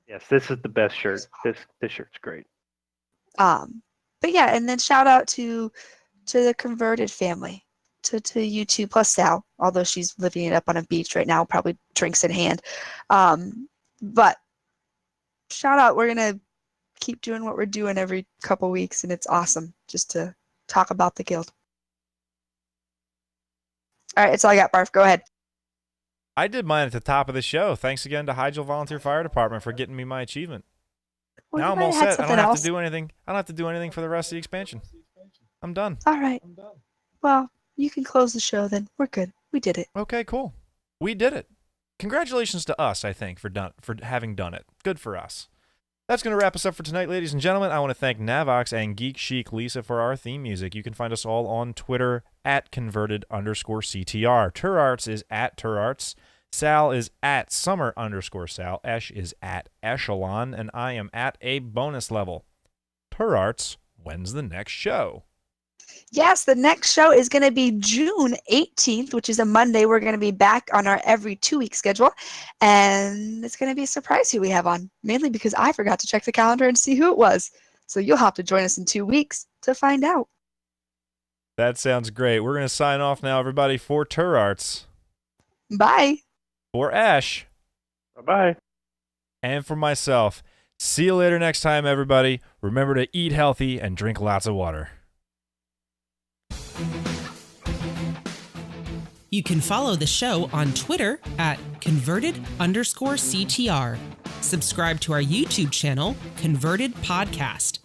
Speaker 6: Yes, this is the best shirt. This shirt's great.
Speaker 3: But yeah, and then shout out to the converted family. To you two plus Sal, although she's living it up on a beach right now, probably drinks in hand. But shout out, we're going to keep doing what we're doing every couple weeks, and it's awesome just to talk about the guild. All right, that's all I got, Barf. Go ahead.
Speaker 1: I did mine at the top of the show. Thanks again to Hydel Volunteer Fire Department for getting me my achievement.
Speaker 3: Well,
Speaker 1: now I'm all set. I don't have to do anything. I don't have to do anything for the rest of the expansion. I'm done.
Speaker 3: All right. Well, you can close the show then. We're good. We did it.
Speaker 1: Okay, cool. We did it. Congratulations to us, I think, for having done it. Good for us. That's going to wrap us up for tonight, ladies and gentlemen. I want to thank Navox and Geek Chic Lisa for our theme music. You can find us all on Twitter at converted_CTR. Turarts is at Turarts. Sal is at Summer_Sal. Esh is at Echelon. And I am at a bonus level. Turarts, when's the next show?
Speaker 3: Yes, the next show is going to be June 18th, which is a Monday. We're going to be back on our every 2-week schedule, and it's going to be a surprise who we have on, mainly because I forgot to check the calendar and see who it was. So you'll have to join us in 2 weeks to find out.
Speaker 1: That sounds great. We're going to sign off now, everybody, for Turarts.
Speaker 3: Bye.
Speaker 1: For Ash.
Speaker 6: Bye-bye.
Speaker 1: And for myself. See you later next time, everybody. Remember to eat healthy and drink lots of water.
Speaker 4: You can follow the show on Twitter at converted_CTR. Subscribe to our YouTube channel, Converted Podcast.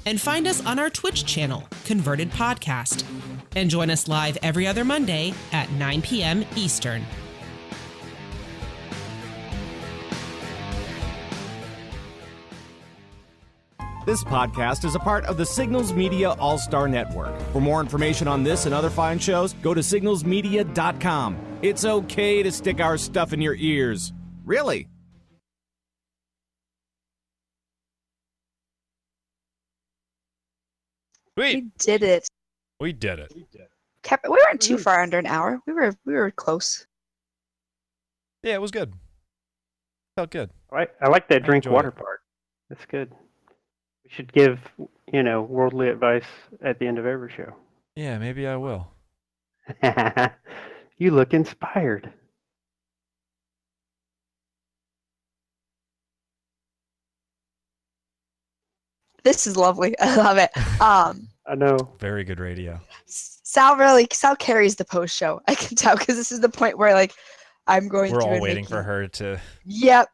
Speaker 4: And find us on our Twitch channel, Converted Podcast. And join us live every other Monday at 9 p.m. Eastern.
Speaker 7: This podcast is a part of the Signals Media All-Star Network. For more information on this and other fine shows, go to signalsmedia.com. It's okay to stick our stuff in your ears. Really?
Speaker 1: Sweet.
Speaker 3: We did it.
Speaker 1: We did it.
Speaker 3: We weren't too far under an hour. We were close.
Speaker 1: Yeah, it was good. Felt good.
Speaker 6: I like that drink
Speaker 1: enjoyed
Speaker 6: water
Speaker 1: it.
Speaker 6: part. That's good. We should give, worldly advice at the end of every show.
Speaker 1: Yeah, maybe I will.
Speaker 6: You look inspired.
Speaker 3: This is lovely. I love it.
Speaker 6: I know.
Speaker 1: Very good radio.
Speaker 3: Sal carries the post show. I can tell because this is the point where like I'm going
Speaker 1: We're
Speaker 3: through
Speaker 1: all
Speaker 3: and
Speaker 1: waiting
Speaker 3: making.
Speaker 1: for her to.
Speaker 3: Yep.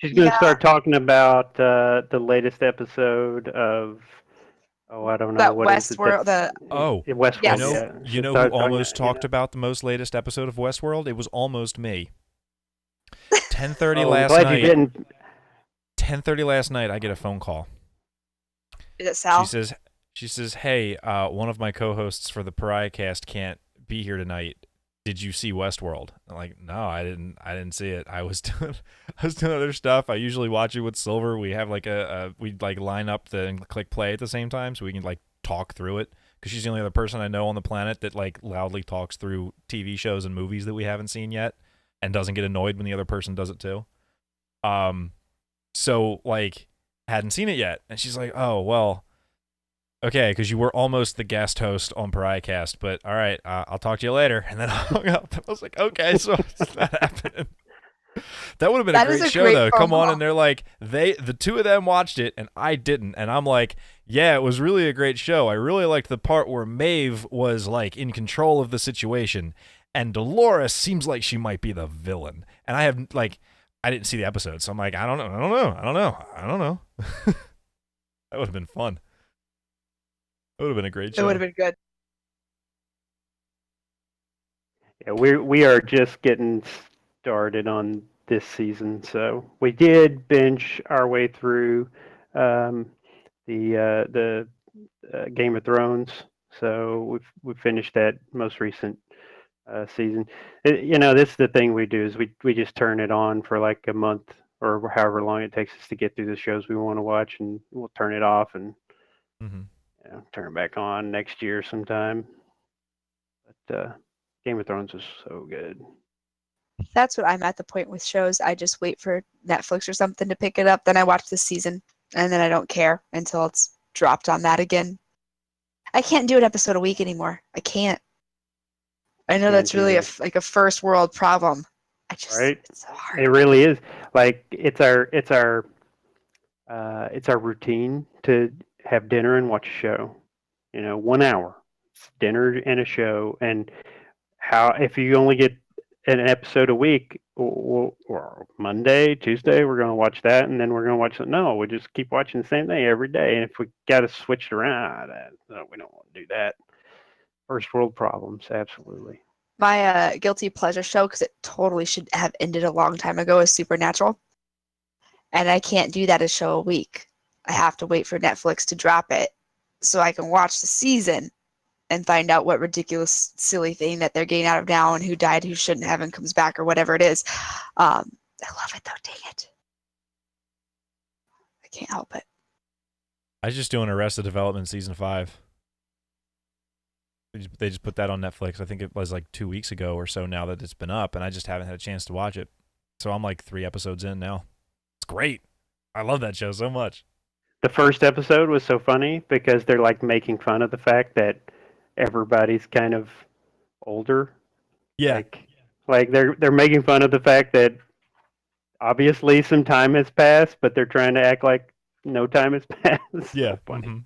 Speaker 6: She's going to
Speaker 3: Yeah.
Speaker 6: start talking about the latest episode of, I don't know,
Speaker 3: That
Speaker 6: what is it?
Speaker 3: Westworld.
Speaker 1: Oh,
Speaker 6: Westworld,
Speaker 3: Yes.
Speaker 6: yeah.
Speaker 1: You
Speaker 6: She'll
Speaker 1: know who
Speaker 6: start talking
Speaker 1: almost
Speaker 6: about,
Speaker 1: talked about the most latest episode of Westworld? It was almost me. 10:30
Speaker 6: I'm
Speaker 1: last
Speaker 6: glad
Speaker 1: night.
Speaker 6: you didn't.
Speaker 1: 10:30 last night, I get a phone call.
Speaker 3: Is it Sal?
Speaker 1: She says, "Hey, one of my co-hosts for the Pariah Cast can't be here tonight. Did you see Westworld?" I'm like, "No, I didn't see it. I was doing other stuff. I usually watch it with Silver. We have like we like line up and click play at the same time so we can like talk through it because she's the only other person I know on the planet that like loudly talks through TV shows and movies that we haven't seen yet and doesn't get annoyed when the other person does it too. So like hadn't seen it yet, and she's like, "Oh well." Okay, because you were almost the guest host on Pariah Cast, but all right, I'll talk to you later. And then I hung up. I was like, okay, so it's not happening. That would have been a great show, though. Come on, and they're like, the two of them watched it, and I didn't. And I'm like, yeah, it was really a great show. I really liked the part where Maeve was like in control of the situation, and Dolores seems like she might be the villain. And I didn't see the episode, so I'm like, I don't know. That would have been fun. It would have been a great show.
Speaker 3: It would have been good.
Speaker 6: Yeah, we are just getting started on this season, so we did binge our way through the Game of Thrones. So we finished that most recent season. This is the thing we do is we just turn it on for like a month or however long it takes us to get through the shows we want to watch, and we'll turn it off and turn it back on next year sometime. But Game of Thrones was so good.
Speaker 3: That's what I'm at the point with shows. I just wait for Netflix or something to pick it up. Then I watch the season, and then I don't care until it's dropped on that again. I can't do an episode a week anymore. I can't. I know that's really a first world problem. It's so hard.
Speaker 6: It really is. Like it's our routine to have dinner and watch a show. 1 hour, it's dinner and a show. And if you only get an episode a week, or Monday, Tuesday, we're going to watch that, and then we're going to watch it. No, we just keep watching the same thing every day. And if we got to switch it around, no, we don't want to do that. First world problems, absolutely.
Speaker 3: My guilty pleasure show, because it totally should have ended a long time ago, is Supernatural. And I can't do that a show a week. I have to wait for Netflix to drop it so I can watch the season and find out what ridiculous, silly thing that they're getting out of now and who died, who shouldn't have, and comes back or whatever it is. I love it, though. Dang it. I can't help it.
Speaker 1: I was just doing Arrested Development Season 5. They just put that on Netflix. I think it was like 2 weeks ago or so now that it's been up, and I just haven't had a chance to watch it. So I'm like 3 episodes in now. It's great. I love that show so much.
Speaker 6: The first episode was so funny because they're like making fun of the fact that everybody's kind of older.
Speaker 1: Yeah.
Speaker 6: Like they're making fun of the fact that obviously some time has passed, but they're trying to act like no time has passed. It's
Speaker 1: Yeah.
Speaker 6: so funny.
Speaker 1: Mm-hmm.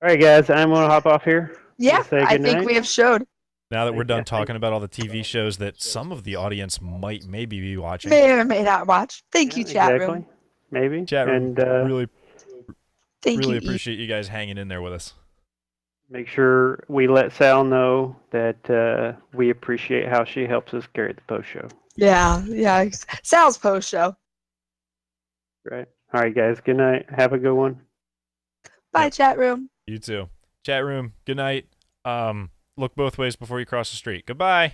Speaker 6: All right, guys, I'm going to hop off here.
Speaker 3: Yeah,
Speaker 6: Say
Speaker 3: I
Speaker 6: good
Speaker 3: think
Speaker 6: night.
Speaker 3: we have showed.
Speaker 1: Now that we're done talking about all the TV shows that some of the audience might maybe be watching.
Speaker 3: May or may not watch. Thank you, chat room.
Speaker 6: Maybe.
Speaker 1: Chat room.
Speaker 6: And
Speaker 1: really
Speaker 3: Thank you,
Speaker 1: appreciate you guys hanging in there with us.
Speaker 6: make sure we let Sal know that we appreciate how she helps us carry the post show.
Speaker 3: Yeah. Sal's post show.
Speaker 6: Right. All right, guys. Good night. Have a good one.
Speaker 3: Bye, chat room.
Speaker 1: You too. Chat room. Good night. Look both ways before you cross the street. Goodbye.